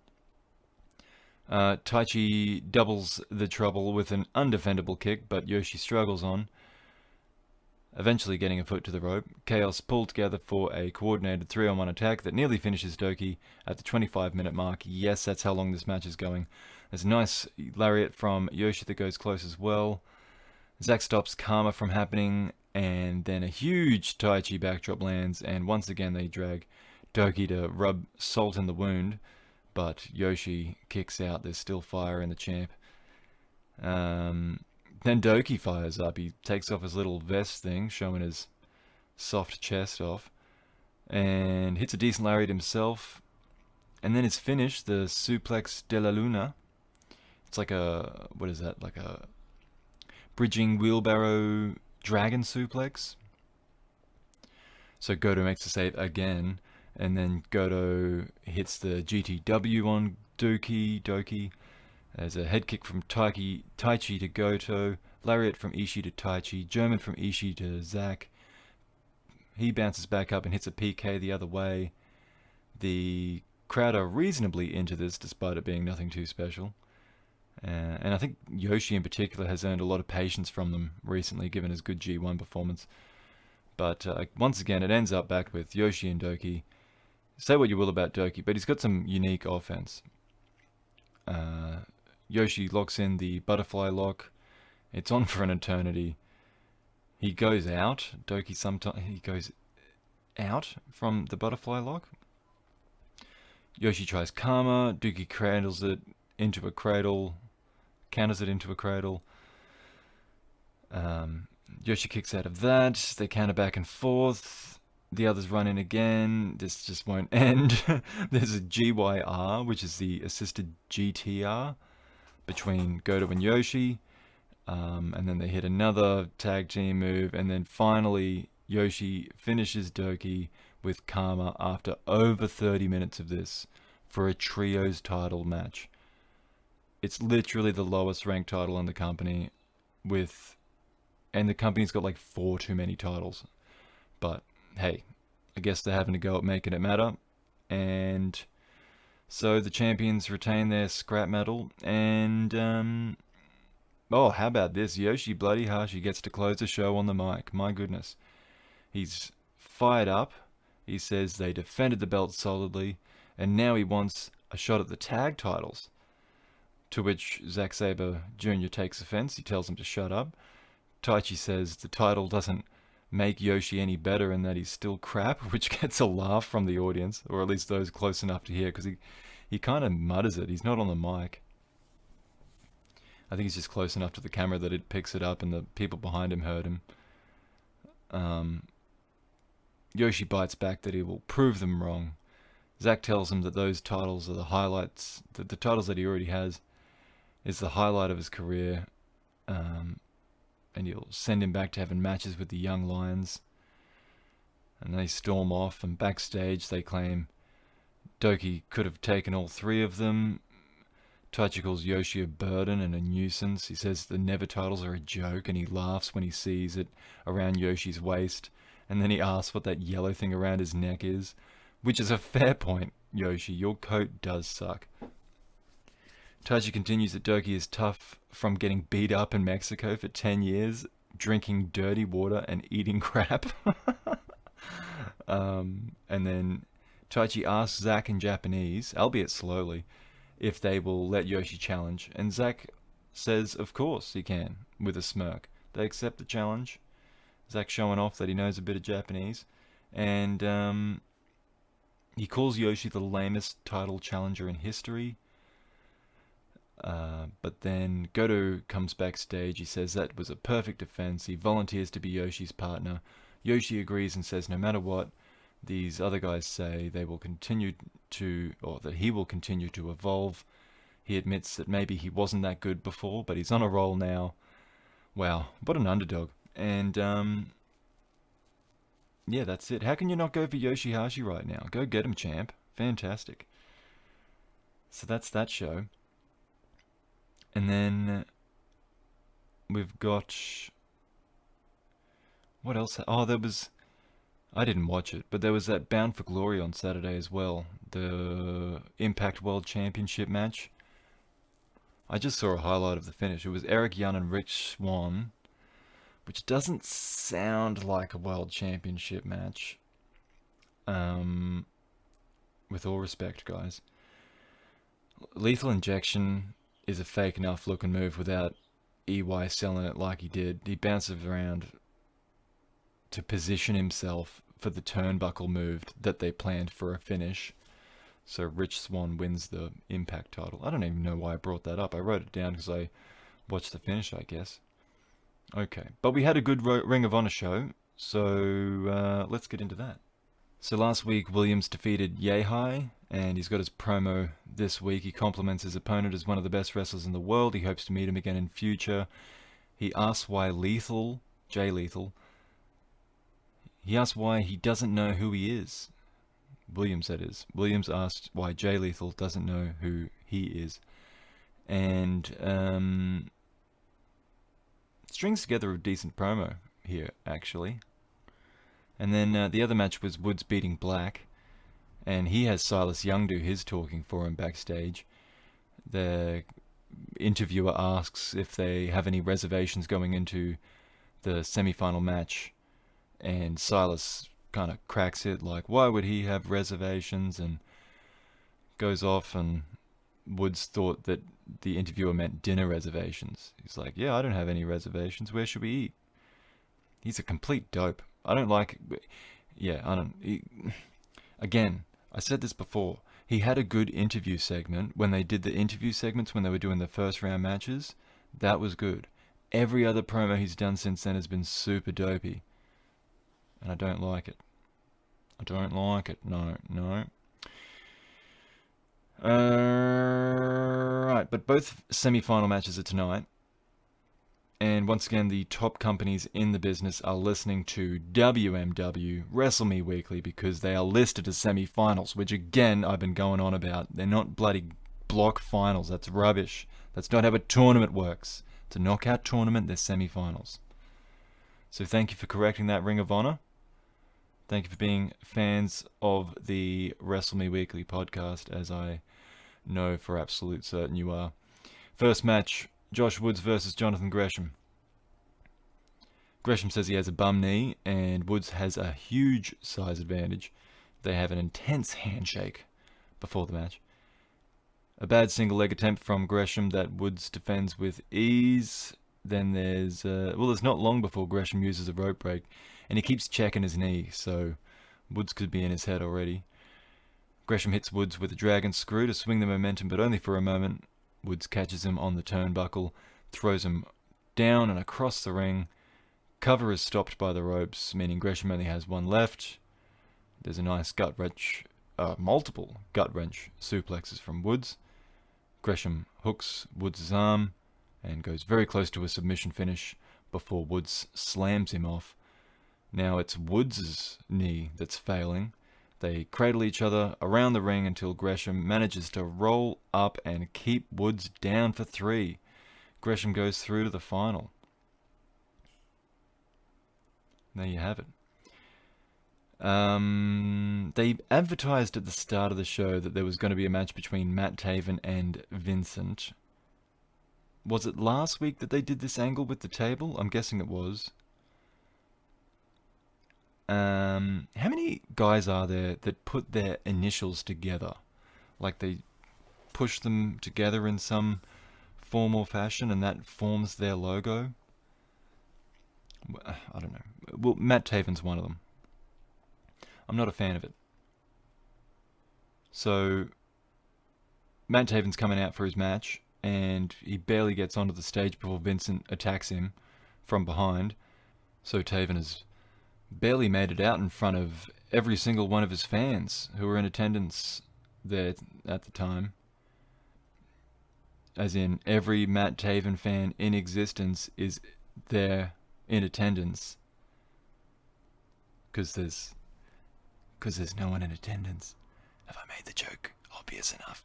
Taichi doubles the trouble with an undefendable kick, but Yoshi struggles on, eventually getting a foot to the rope. Chaos pull together for a coordinated 3-on-1 attack that nearly finishes Doki at the 25-minute mark. Yes, that's how long this match is going. There's a nice lariat from Yoshi that goes close as well. Zack stops Karma from happening, and then a huge Taichi backdrop lands, and once again they drag Doki to rub salt in the wound, but Yoshi kicks out. There's still fire in the champ. Then Doki fires up. He takes off his little vest thing, showing his soft chest off, and hits a decent lariat himself. And then his finish, the suplex de la Luna. It's like a, what is that? Like a bridging wheelbarrow dragon suplex. So Goto makes the save again, and then Goto hits the GTW on Doki. There's a head kick from Taichi to Goto, lariat from Ishii to Taichi, German from Ishii to Zack. He bounces back up and hits a PK the other way. The crowd are reasonably into this, despite it being nothing too special. And I think Yoshi in particular has earned a lot of patience from them recently, given his good G1 performance. But once again, it ends up back with Yoshi and Doki. Say what you will about Doki, but he's got some unique offense. Yoshi locks in the butterfly lock. It's on for an eternity. He goes out. Doki sometimes he goes out from the butterfly lock. Yoshi tries Karma. Doki cradles it into a cradle. Counters it into a cradle. Yoshi kicks out of that. They counter back and forth. The others run in again. This just won't end. There's a GYR, which is the assisted GTR, between Goto and Yoshi. And then they hit another tag team move. And then finally, Yoshi finishes Doki with Karma after over 30 minutes of this for a trios title match. It's literally the lowest ranked title in the company, and the company's got like 4 too many titles. But hey, I guess they're having to go at making it matter. And so the champions retain their scrap medal. And, oh, how about this? Yoshi Bloody Hashi gets to close the show on the mic. My goodness. He's fired up. He says they defended the belt solidly. And now he wants a shot at the tag titles. To which Zack Sabre Jr. takes offense. He tells him to shut up. Taichi says the title doesn't make Yoshi any better and that he's still crap, which gets a laugh from the audience, or at least those close enough to hear, because he kind of mutters it. He's not on the mic. I think he's just close enough to the camera that it picks it up and the people behind him heard him. Yoshi bites back that he will prove them wrong. Zack tells him that those titles are the highlights, that the titles that he already has is the highlight of his career, and he'll send him back to having matches with the young lions. And they storm off, and backstage they claim Doki could have taken all three of them. Taichi calls Yoshi a burden and a nuisance. He says the Never titles are a joke, and he laughs when he sees it around Yoshi's waist. And then he asks what that yellow thing around his neck is, which is a fair point, Yoshi. Your coat does suck. Taichi continues that Doki is tough from getting beat up in Mexico for 10 years, drinking dirty water and eating crap. And then Taichi asks Zack in Japanese, albeit slowly, if they will let Yoshi challenge. And Zack says, of course he can, with a smirk. They accept the challenge. Zack showing off that he knows a bit of Japanese. And he calls Yoshi the lamest title challenger in history. But then Goto comes backstage. He says that was a perfect defense. He volunteers to be Yoshi's partner. Yoshi agrees and says no matter what these other guys say, they will continue to, or that he will continue to evolve. He admits that maybe he wasn't that good before, but he's on a roll now. Wow, what an underdog. And yeah, that's it. How can you not go for Yoshihashi right now? Go get him, champ. Fantastic. So that's that show. And then we've got, what else? Oh, there was, I didn't watch it, but there was that Bound for Glory on Saturday as well. The Impact World Championship match. I just saw a highlight of the finish. It was Eric Young and Rich Swann, which doesn't sound like a World Championship match. With all respect, guys. Lethal Injection is a fake enough looking move without EY selling it like he did. He bounces around to position himself for the turnbuckle move that they planned for a finish. So Rich Swann wins the Impact title. I don't even know why I brought that up. I wrote it down because I watched the finish, I guess. Okay, but we had a good Ring of Honor show, so let's get into that. So last week, Williams defeated Yehai, and he's got his promo this week. He compliments his opponent as one of the best wrestlers in the world. He hopes to meet him again in future. He asks why Lethal, Jay Lethal, he asks why he doesn't know who he is. Williams, that is. Williams asked why Jay Lethal doesn't know who he is. And strings together a decent promo here, actually. And then the other match was Woods beating Black. And he has Silas Young do his talking for him backstage. The interviewer asks if they have any reservations going into the semi-final match. And Silas kind of cracks it like, why would he have reservations? And goes off, and Woods thought that the interviewer meant dinner reservations. He's like, yeah, I don't have any reservations. Where should we eat? He's a complete dope. I don't like... Yeah, I don't... Again, I said this before. He had a good interview segment. When they did the interview segments, when they were doing the first round matches, that was good. Every other promo he's done since then has been super dopey. And I don't like it. I don't like it. No. Right, but both semi-final matches are tonight. And once again, the top companies in the business are listening to WMW, Wrestle Me Weakly, because they are listed as semi-finals, which again, I've been going on about. They're not bloody block finals. That's rubbish. That's not how a tournament works. It's a knockout tournament, they're semi-finals. So thank you for correcting that, Ring of Honor. Thank you for being fans of the Wrestle Me Weekly podcast, as I know for absolute certain you are. First match, Josh Woods versus Jonathan Gresham. Gresham says he has a bum knee, and Woods has a huge size advantage. They have an intense handshake before the match. A bad single leg attempt from Gresham that Woods defends with ease. Then there's not long before Gresham uses a rope break, and he keeps checking his knee, so Woods could be in his head already. Gresham hits Woods with a dragon screw to swing the momentum, but only for a moment. Woods catches him on the turnbuckle, throws him down and across the ring. Cover is stopped by the ropes, meaning Gresham only has one left. There's a nice multiple gut wrench suplexes from Woods. Gresham hooks Woods' arm and goes very close to a submission finish before Woods slams him off. Now it's Woods' knee that's failing. They cradle each other around the ring until Gresham manages to roll up and keep Woods down for 3. Gresham goes through to the final. There you have it. They advertised at the start of the show that there was going to be a match between Matt Taven and Vincent. Was it last week that they did this angle with the table? I'm guessing it was. How many guys are there that put their initials together? Like they push them together in some form or fashion and that forms their logo? I don't know. Well, Matt Taven's one of them. I'm not a fan of it. So, Matt Taven's coming out for his match, and he barely gets onto the stage before Vincent attacks him from behind. So Taven has barely made it out in front of every single one of his fans who were in attendance there at the time. As in, every Matt Taven fan in existence is there in attendance. Because there's no one in attendance. Have I made the joke obvious enough?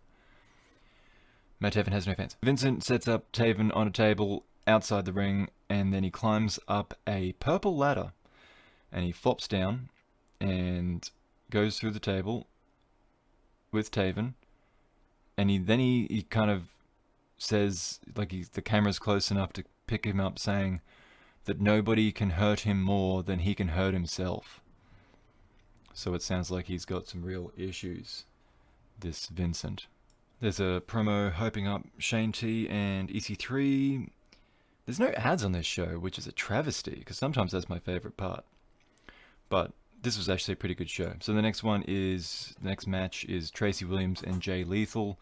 Matt Taven has no fans. Vincent sets up Taven on a table outside the ring, and then he climbs up a purple ladder, and he flops down and goes through the table with Taven, and he kind of says, like the camera's close enough to pick him up, saying that nobody can hurt him more than he can hurt himself. So it sounds like he's got some real issues, this Vincent. There's a promo hyping up Shane T and EC3. There's no ads on this show, which is a travesty, because sometimes that's my favorite part. But this was actually a pretty good show. So the next match is Tracy Williams and Jay Lethal.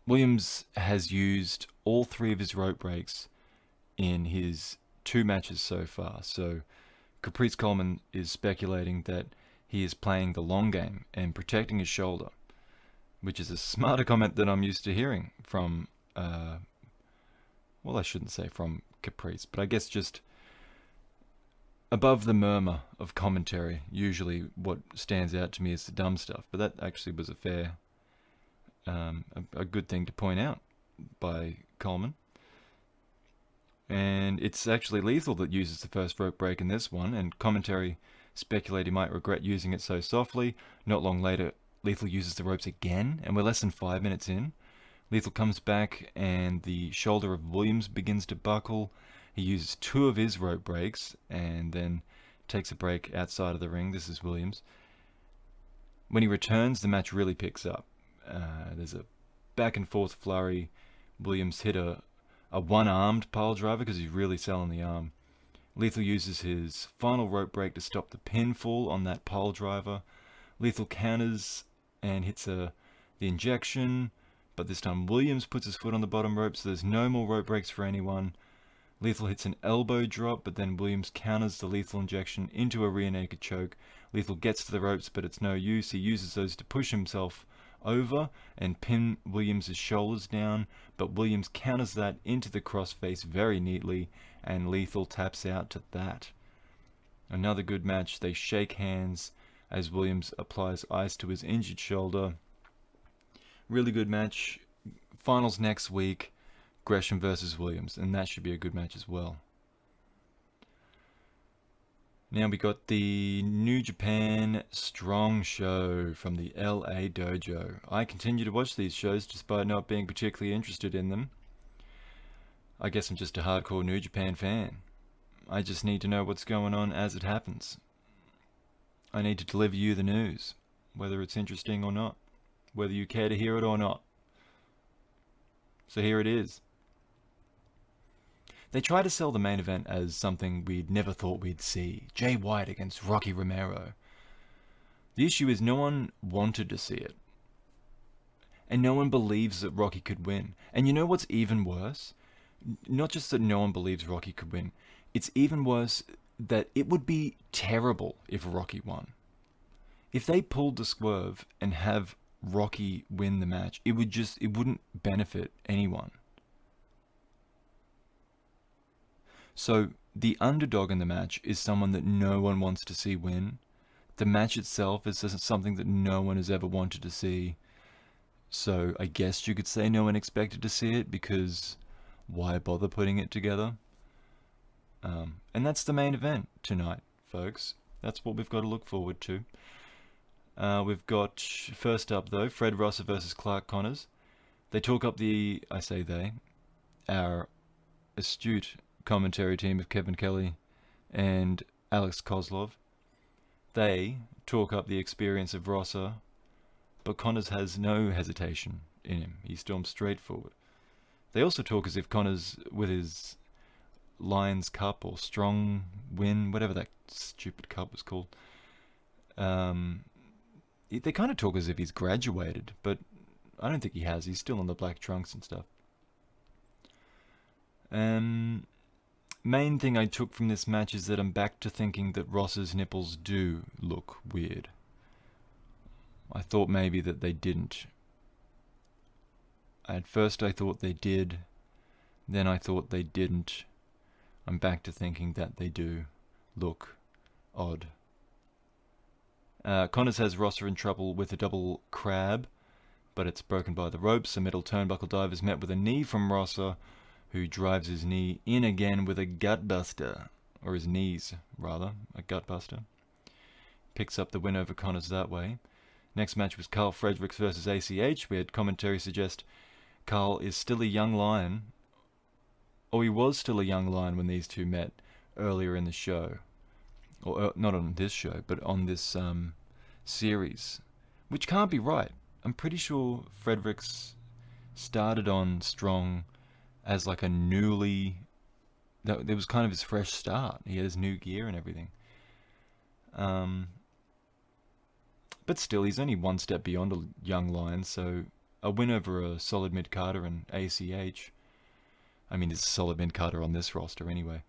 Williams has used all 3 of his rope breaks in his 2 matches so far. So Caprice Coleman is speculating that he is playing the long game and protecting his shoulder, which is a smarter comment than I'm used to hearing from, I shouldn't say from Caprice, but I guess just above the murmur of commentary. Usually what stands out to me is the dumb stuff, but that actually was a good thing to point out by Coleman. And it's actually Lethal that uses the first rope break in this one, and commentary speculate he might regret using it so softly. Not long later, Lethal uses the ropes again, and we're less than 5 minutes in. Lethal comes back, and the shoulder of Williams begins to buckle. He uses 2 of his rope breaks, and then takes a break outside of the ring. This is Williams. When he returns, the match really picks up. There's a back and forth flurry. Williams hit a one-armed pile driver because he's really selling the arm. Lethal uses his final rope break to stop the pinfall on that pile driver. Lethal counters and hits the injection, but this time Williams puts his foot on the bottom rope, so there's no more rope breaks for anyone. Lethal hits an elbow drop, but then Williams counters the lethal injection into a rear naked choke. Lethal gets to the ropes, but it's no use. He uses those to push himself over and pin Williams' shoulders down, but Williams counters that into the crossface very neatly, and Lethal taps out to that. Another good match. They shake hands as Williams applies ice to his injured shoulder. Really good match. Finals next week. Gresham versus Williams, and that should be a good match as well. Now we got the New Japan Strong Show from the LA Dojo. I continue to watch these shows despite not being particularly interested in them. I guess I'm just a hardcore New Japan fan. I just need to know what's going on as it happens. I need to deliver you the news, whether it's interesting or not, whether you care to hear it or not. So here it is. They try to sell the main event as something we'd never thought we'd see. Jay White against Rocky Romero. The issue is no one wanted to see it. And no one believes that Rocky could win. And you know what's even worse? Not just that no one believes Rocky could win. It's even worse that it would be terrible if Rocky won. If they pulled the swerve and have Rocky win the match, it wouldn't benefit anyone. So the underdog in the match is someone that no one wants to see win. The match itself is something that no one has ever wanted to see. So I guess you could say no one expected to see it, because why bother putting it together? And that's the main event tonight, folks. That's what we've got to look forward to. We've got, first up though, Fred Rosser versus Clark Connors. They talk up our astute commentary team of Kevin Kelly and Alex Kozlov. They talk up the experience of Rosser, but Connors has no hesitation in him. He storms straight forward. They also talk as if Connors, with his Lions Cup or Strong Win, whatever that stupid cup was called, they kind of talk as if he's graduated, but I don't think he has. He's still in the black trunks and stuff. Main thing I took from this match is that I'm back to thinking that Ross's nipples do look weird. I thought maybe that they didn't. At first I thought they did, then I thought they didn't. I'm back to thinking that they do look odd. Connors has Rosser in trouble with a double crab, but it's broken by the ropes. A middle turnbuckle dive is met with a knee from Rosser, who drives his knee in again with a gutbuster, or his knees, rather, a gutbuster. Picks up the win over Connors that way. Next match was Carl Fredericks versus ACH. We had commentary suggest Carl is still a young lion, or he was still a young lion when these two met earlier in the show. Or not on this show, but on this series, which can't be right. I'm pretty sure Fredericks started on Strong as like a newly... That was kind of his fresh start. He had his new gear and everything. But still, he's only one step beyond a young lion, so a win over a solid mid-carder and ACH... I mean, it's a solid mid-carder on this roster anyway.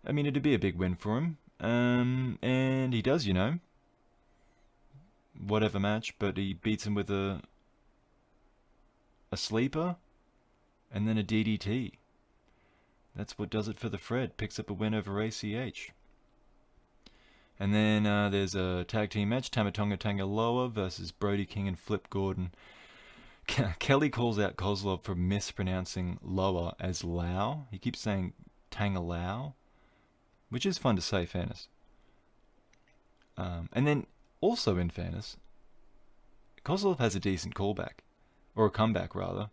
I mean, it'd be a big win for him. And he does, whatever match, but he beats him with a sleeper and then a DDT. That's what does it for the Fred. Picks up a win over ACH. And then there's a tag team match, Tamatonga Tangaloa versus Brody King and Flip Gordon. Kelly calls out Kozlov for mispronouncing Loa as Lao. He keeps saying Tangalao, which is fun to say, fairness. And then, also in fairness, Kozlov has a decent callback, or a comeback rather.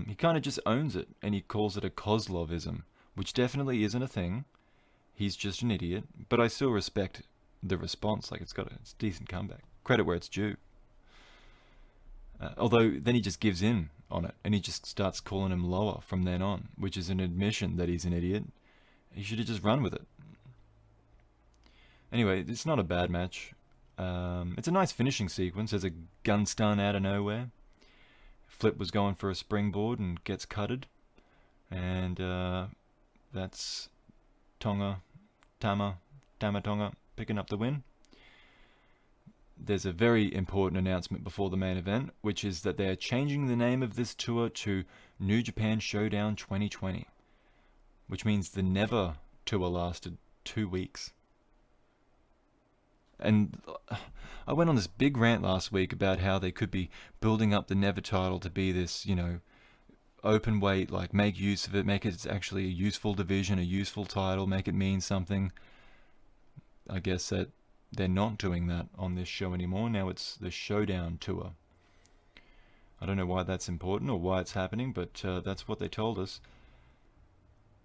He kind of just owns it, and he calls it a Kozlovism, which definitely isn't a thing. He's just an idiot, but I still respect the response. Like, it's a decent comeback. Credit where it's due. Although then he just gives in on it, and he just starts calling him Loa from then on, which is an admission that he's an idiot. He should have just run with it. Anyway, it's not a bad match. It's a nice finishing sequence. There's a gun stun out of nowhere. Flip was going for a springboard and gets cutted. And that's Tama Tonga picking up the win. There's a very important announcement before the main event, which is that they are changing the name of this tour to New Japan Showdown 2020, which means the Never tour lasted 2 weeks. And I went on this big rant last week about how they could be building up the Never title to be this, open weight, like make use of it, make it actually a useful division, a useful title, make it mean something. I guess that they're not doing that on this show anymore. Now it's the Showdown Tour. I don't know why that's important or why it's happening, but that's what they told us.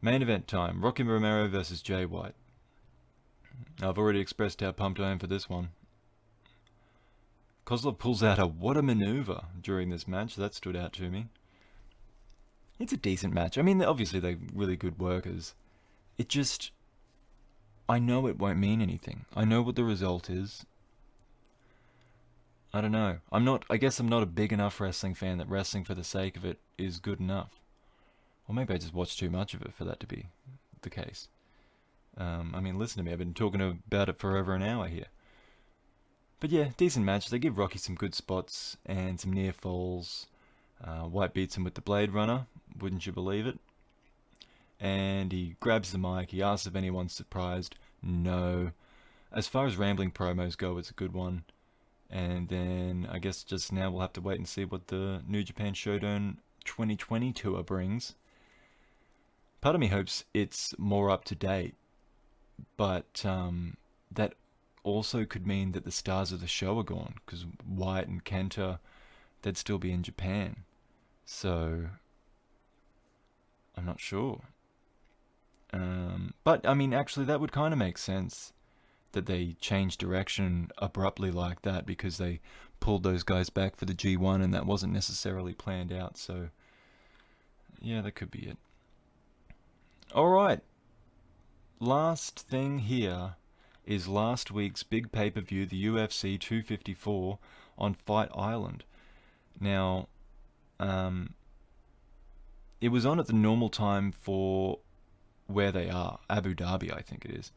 Main event time, Rocky Romero versus Jay White. I've already expressed how pumped I am for this one. Kozlov pulls out a what a maneuver during this match. That stood out to me. It's a decent match. I mean, obviously they're really good workers. It just... I know it won't mean anything. I know what the result is. I don't know. I guess I'm not a big enough wrestling fan that wrestling for the sake of it is good enough. Or maybe I just watch too much of it for that to be the case. I mean, listen to me. I've been talking about it for over an hour here. But yeah, decent match. They give Rocky some good spots and some near falls. White beats him with the Blade Runner. Wouldn't you believe it? And he grabs the mic. He asks if anyone's surprised. No. As far as rambling promos go, it's a good one. And then I guess just now we'll have to wait and see what the New Japan Showdown 2020 tour brings. Part of me hopes it's more up to date, but that also could mean that the stars of the show are gone, because White and Kenta, they'd still be in Japan. So I'm not sure. But I mean, actually, that would kind of make sense that they changed direction abruptly like that, because they pulled those guys back for the G1 and that wasn't necessarily planned out. So yeah, that could be it. Alright, last thing here is last week's big pay-per-view, the UFC 254 on Fight Island. Now, it was on at the normal time for where they are, Abu Dhabi I think it is.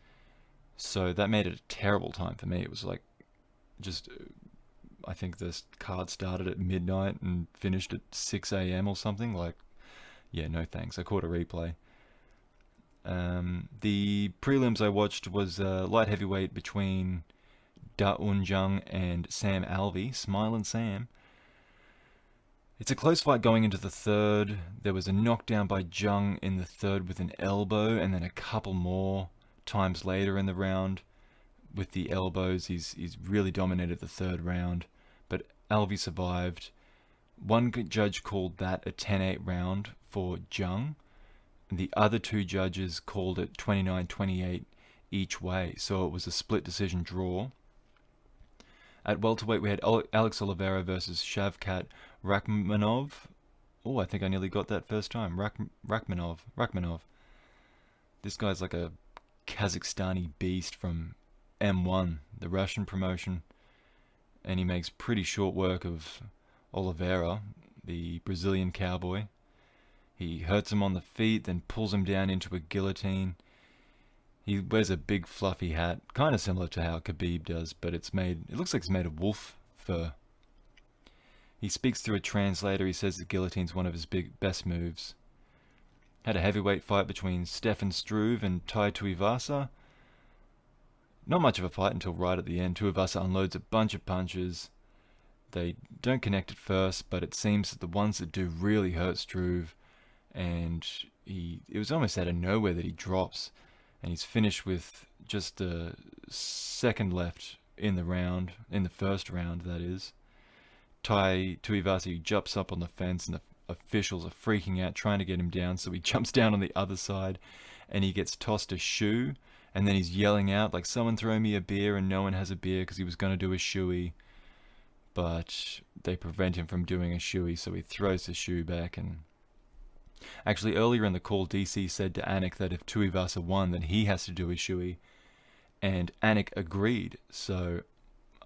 So that made it a terrible time for me. It was like, just, I think this card started at midnight and finished at 6 a.m. or something. Like, yeah, no thanks. I caught a replay. The prelims I watched was light heavyweight between Da Un Jung and Sam Alvey, Smilin' Sam. It's a close fight going into the third. There was a knockdown by Jung in the third with an elbow, and then a couple more times later in the round with the elbows. He's really dominated the third round, but Alvey survived. One judge called that a 10-8 round for Jung. The other two judges called it 29-28 each way, so it was a split decision draw. At welterweight, we had Alex Oliveira versus Shavkat Rakhmonov. Oh, I think I nearly got that first time. Rakhmonov. This guy's like a Kazakhstani beast from M1, the Russian promotion, and he makes pretty short work of Oliveira, the Brazilian cowboy. He hurts him on the feet, then pulls him down into a guillotine. He wears a big fluffy hat, kind of similar to how Khabib does, but it looks like it's made of wolf fur. He speaks through a translator. He says the guillotine's one of his best moves. Had a heavyweight fight between Stefan Struve and Tai Tuivasa. Not much of a fight until right at the end. Tuivasa unloads a bunch of punches. They don't connect at first, but it seems that the ones that do really hurt Struve, and it was almost out of nowhere that he drops, and he's finished with just the second left in the round, in the first round that is. Tai Tuivasa jumps up on the fence, and the officials are freaking out trying to get him down, so he jumps down on the other side and he gets tossed a shoe, and then he's yelling out like, someone throw me a beer, and no one has a beer because he was going to do a shoey, but they prevent him from doing a shoey, so he throws the shoe back. And actually earlier in the call, DC said to Anik that if Tuivasa won, then he has to do a shoey, and Anik agreed. So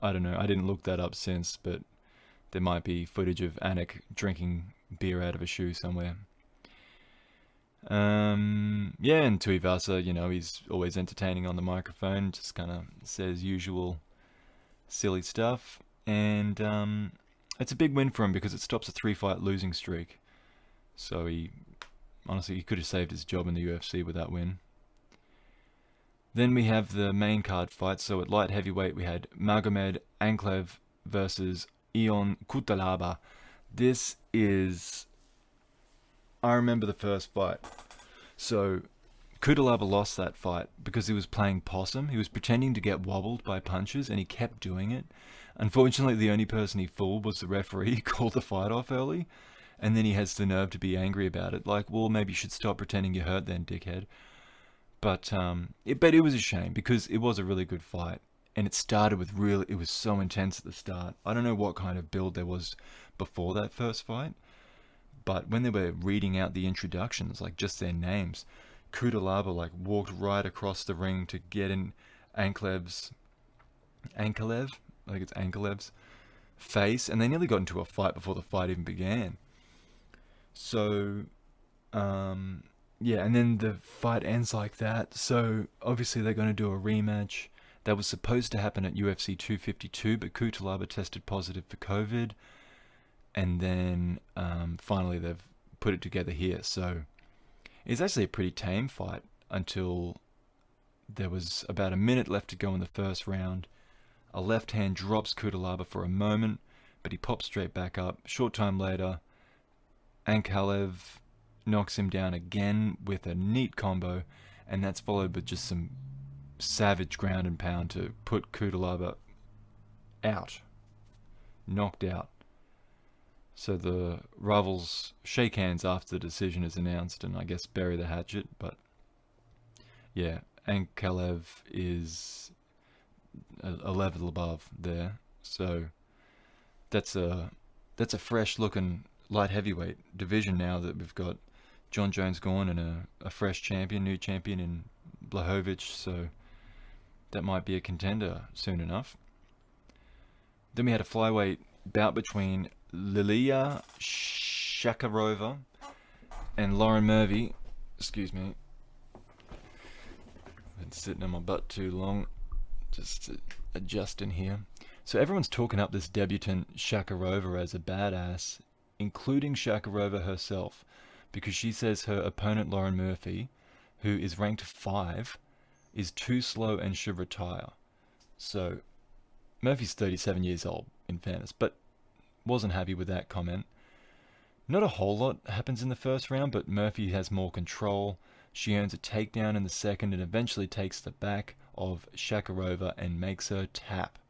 I don't know, I didn't look that up since, but there might be footage of Anik drinking beer out of a shoe somewhere. Yeah, and Tuivasa, he's always entertaining on the microphone, just kind of says usual silly stuff. And it's a big win for him because it stops a 3-fight losing streak. So he could have saved his job in the UFC with that win. Then we have the main card fight. So at light heavyweight, we had Magomed Anklev versus Ion Cutelaba. I remember the first fight. So Kudalaba lost that fight because he was playing possum. He was pretending to get wobbled by punches, and he kept doing it. Unfortunately, the only person he fooled was the referee. He called the fight off early, and then he has the nerve to be angry about it. Like, well, maybe you should stop pretending you're hurt then, dickhead. But it was a shame because it was a really good fight, and it started with it was so intense at the start. I don't know what kind of build there was before that first fight, but when they were reading out the introductions, like just their names, Kudalaba like walked right across the ring to get in Anklev's face, and they nearly got into a fight before the fight even began. So, yeah, and then the fight ends like that. So obviously they're going to do a rematch. That was supposed to happen at UFC 252, but Kudalaba tested positive for COVID, and then finally they've put it together here. So it's actually a pretty tame fight until there was about a minute left to go in the first round. A left hand drops Kudalaba for a moment, but he pops straight back up. Short time later, Ankalev knocks him down again with a neat combo, and that's followed with just some savage ground and pound to put Kudalaba out. Knocked out. So the rivals shake hands after the decision is announced and I guess bury the hatchet, but yeah, Ankalev is a level above there. So that's a fresh looking light heavyweight division now that we've got John Jones gone and a fresh champion, new champion in Blachowicz, so that might be a contender soon enough. Then we had a flyweight bout between Lilia Shakarova and Lauren Murphy. Excuse me. I've been sitting on my butt too long. Just adjusting here. So everyone's talking up this debutant Shakarova as a badass, including Shakarova herself, because she says her opponent Lauren Murphy, who is ranked 5, is too slow and should retire. So Murphy's 37 years old, in fairness, but wasn't happy with that comment. Not a whole lot happens in the first round, but Murphy has more control. She earns a takedown in the second and eventually takes the back of Shakarova and makes her tap.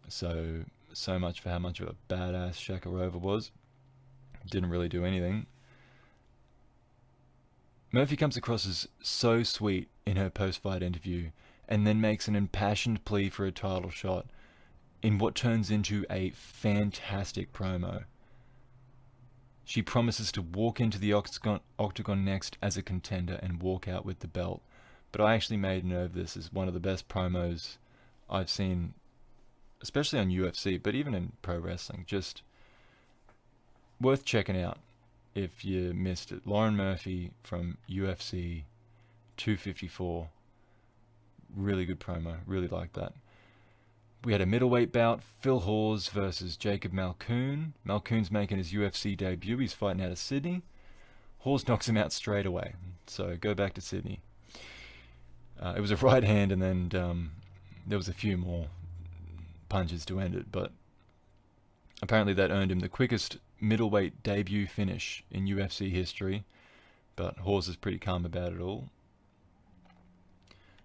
So much for how much of a badass Shakarova was. Didn't really do anything. Murphy comes across as so sweet in her post-fight interview and then makes an impassioned plea for a title shot in what turns into a fantastic promo. She promises to walk into the octagon next as a contender and walk out with the belt. But I actually made note of this as one of the best promos I've seen, especially on UFC, but even in pro wrestling. Just worth checking out if you missed it. Lauren Murphy from UFC 254. Really good promo. Really like that. We had a middleweight bout, Phil Hawes versus Jacob Malkoon. Malkoon's making his UFC debut. He's fighting out of Sydney. Hawes knocks him out straight away. So go back to Sydney. It was a right hand, and then there was a few more punches to end it, but apparently that earned him the quickest middleweight debut finish in UFC history. But Hawes is pretty calm about it all.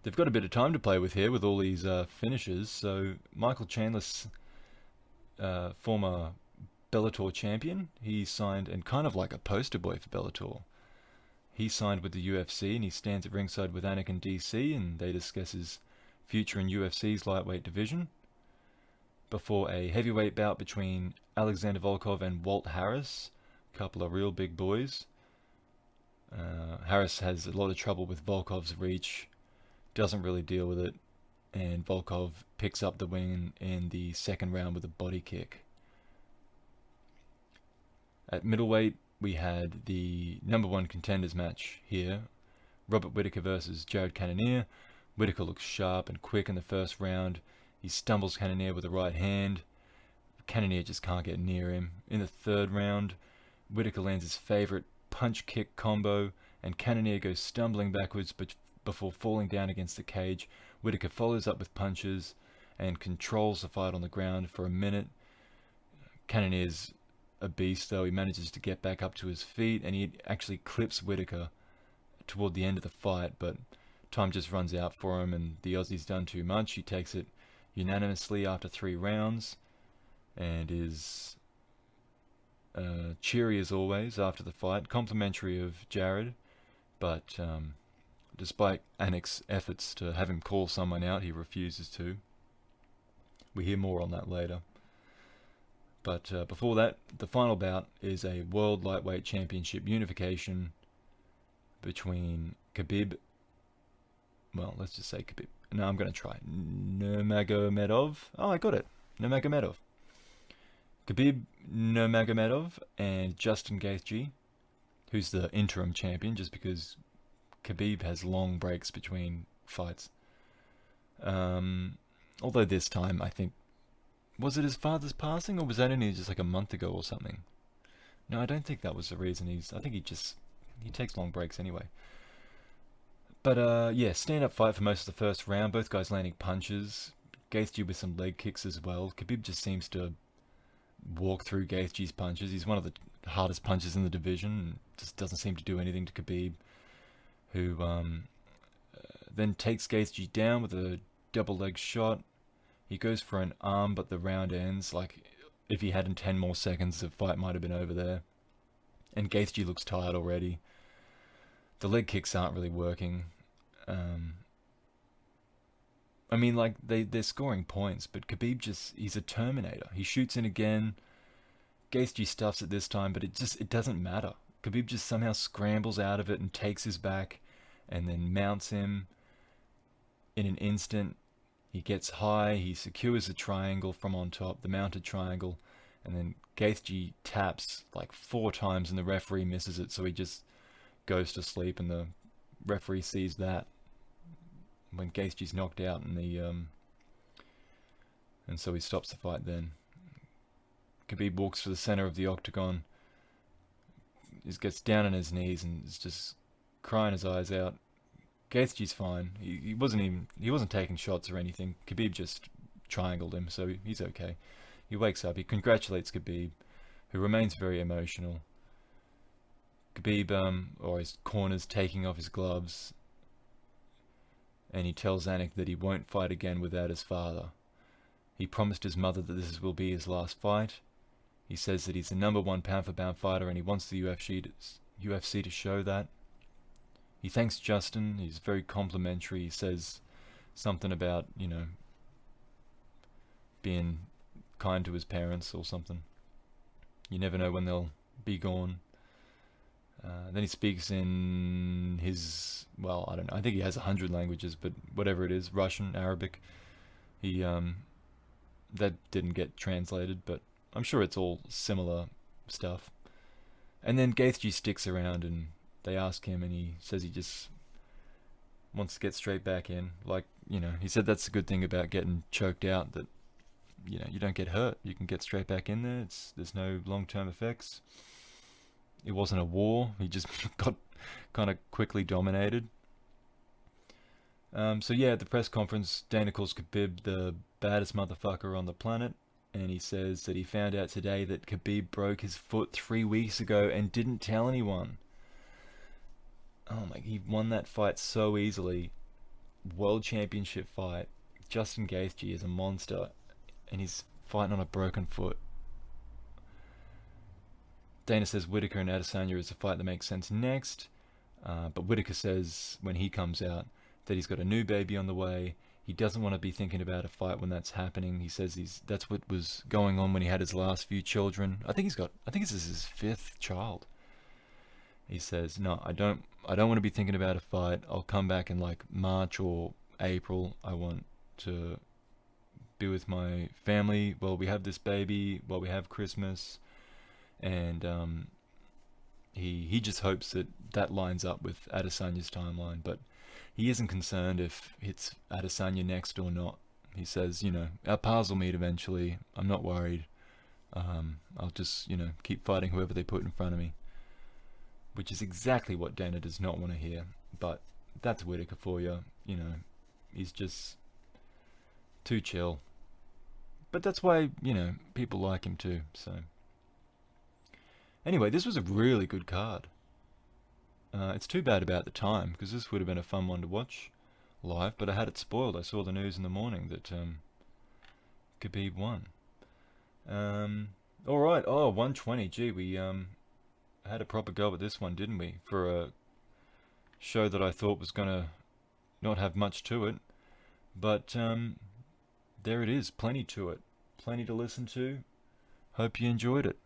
They've got a bit of time to play with here with all these finishes. So Michael Chandler's former Bellator champion, he signed, and kind of like a poster boy for Bellator. He signed with the UFC and he stands at ringside with Anakin DC, and they discuss his future in UFC's lightweight division before a heavyweight bout between Alexander Volkov and Walt Harris, a couple of real big boys. Harris has a lot of trouble with Volkov's reach, doesn't really deal with it, and Volkov picks up the win in the second round with a body kick. At middleweight, we had the number one contenders match here. Robert Whittaker versus Jared Cannonier. Whittaker looks sharp and quick in the first round. He stumbles Cannonier with a right hand. Cannonier just can't get near him. In the third round, Whittaker lands his favorite punch kick combo, and Cannonier goes stumbling backwards before falling down against the cage. Whittaker follows up with punches and controls the fight on the ground for a minute. Cannonier's a beast, though. He manages to get back up to his feet, and he actually clips Whittaker toward the end of the fight, but time just runs out for him, and the Aussie's done too much. He takes it unanimously after 3 rounds, and is cheery as always after the fight, complimentary of Jared, but despite Anik's efforts to have him call someone out, he refuses to. We hear more on that later. But before that, the final bout is a World Lightweight Championship unification between Khabib, well, let's just say Khabib. No, I'm going to try. Nurmagomedov. Oh, I got it. Nurmagomedov. Khabib Nurmagomedov and Justin Gaethje, who's the interim champion, just because Khabib has long breaks between fights. Although this time, I think, was it his father's passing, or was that only just like a month ago or something? No, I don't think that was the reason. I think he takes long breaks anyway. But yeah, stand-up fight for most of the first round. Both guys landing punches. Gaethje with some leg kicks as well. Khabib just seems to walk through Gaethje's punches. He's one of the hardest punchers in the division. Just doesn't seem to do anything to Khabib, who then takes Gaethje down with a double leg shot. He goes for an arm, but the round ends. Like, if he had in 10 more seconds, the fight might have been over there. And Gaethje looks tired already. The leg kicks aren't really working. I mean, like, they're scoring points, but Khabib he's a Terminator. He shoots in again. Gaethje stuffs it this time, but it doesn't matter. Khabib just somehow scrambles out of it and takes his back, and then mounts him in an instant. He gets high, he secures the triangle from on top, the mounted triangle, and then Gaethje taps like 4 times and the referee misses it, so he just goes to sleep, and the referee sees that when Gaethje's knocked out, and so he stops the fight then. Khabib walks to the center of the octagon, he gets down on his knees and is just crying his eyes out. Gaethje's fine. He wasn't taking shots or anything. Khabib just triangled him, so he's okay. He wakes up. He congratulates Khabib, who remains very emotional. Khabib, or his corner's taking off his gloves, and he tells Anik that he won't fight again without his father. He promised his mother that this will be his last fight. He says that he's the #1 pound-for-pound fighter, and he wants the UFC to show that. He thanks Justin. He's very complimentary. He says something about, being kind to his parents or something. You never know when they'll be gone. Then he speaks in his, well, I don't know. I think he has 100 languages, but whatever it is, Russian, Arabic. That didn't get translated, but I'm sure it's all similar stuff. And then Gaethje sticks around, and they ask him, and he says he just wants to get straight back in. Like, he said that's the good thing about getting choked out, that, you don't get hurt. You can get straight back in there. There's no long-term effects. It wasn't a war. He just got kind of quickly dominated. So yeah, at the press conference, Dana calls Khabib the baddest motherfucker on the planet, and he says that he found out today that Khabib broke his foot 3 weeks ago and didn't tell anyone. Oh my, he won that fight so easily. World Championship fight. Justin Gaethje is a monster, and he's fighting on a broken foot. Dana says Whittaker and Adesanya is a fight that makes sense next, but Whittaker says when he comes out that he's got a new baby on the way. He doesn't want to be thinking about a fight when that's happening. He says that's what was going on when he had his last few children. I think this is his 5th child. He says, no, I don't want to be thinking about a fight. I'll come back in like March or April. I want to be with my family while we have this baby, while we have Christmas. And he just hopes that lines up with Adesanya's timeline, but he isn't concerned if it's Adesanya next or not. He says, our paths will meet eventually. I'm not worried. I'll just, keep fighting whoever they put in front of me. Which is exactly what Dana does not want to hear. But that's Whittaker for you. He's just too chill. But that's why, people like him too. So anyway, this was a really good card. It's too bad about the time, because this would have been a fun one to watch live, but I had it spoiled. I saw the news in the morning that Khabib won. All right. Oh, 120. Gee, we had a proper go at this one, didn't we? For a show that I thought was going to not have much to it. But there it is. Plenty to it. Plenty to listen to. Hope you enjoyed it.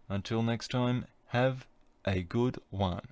Until next time, have a good one.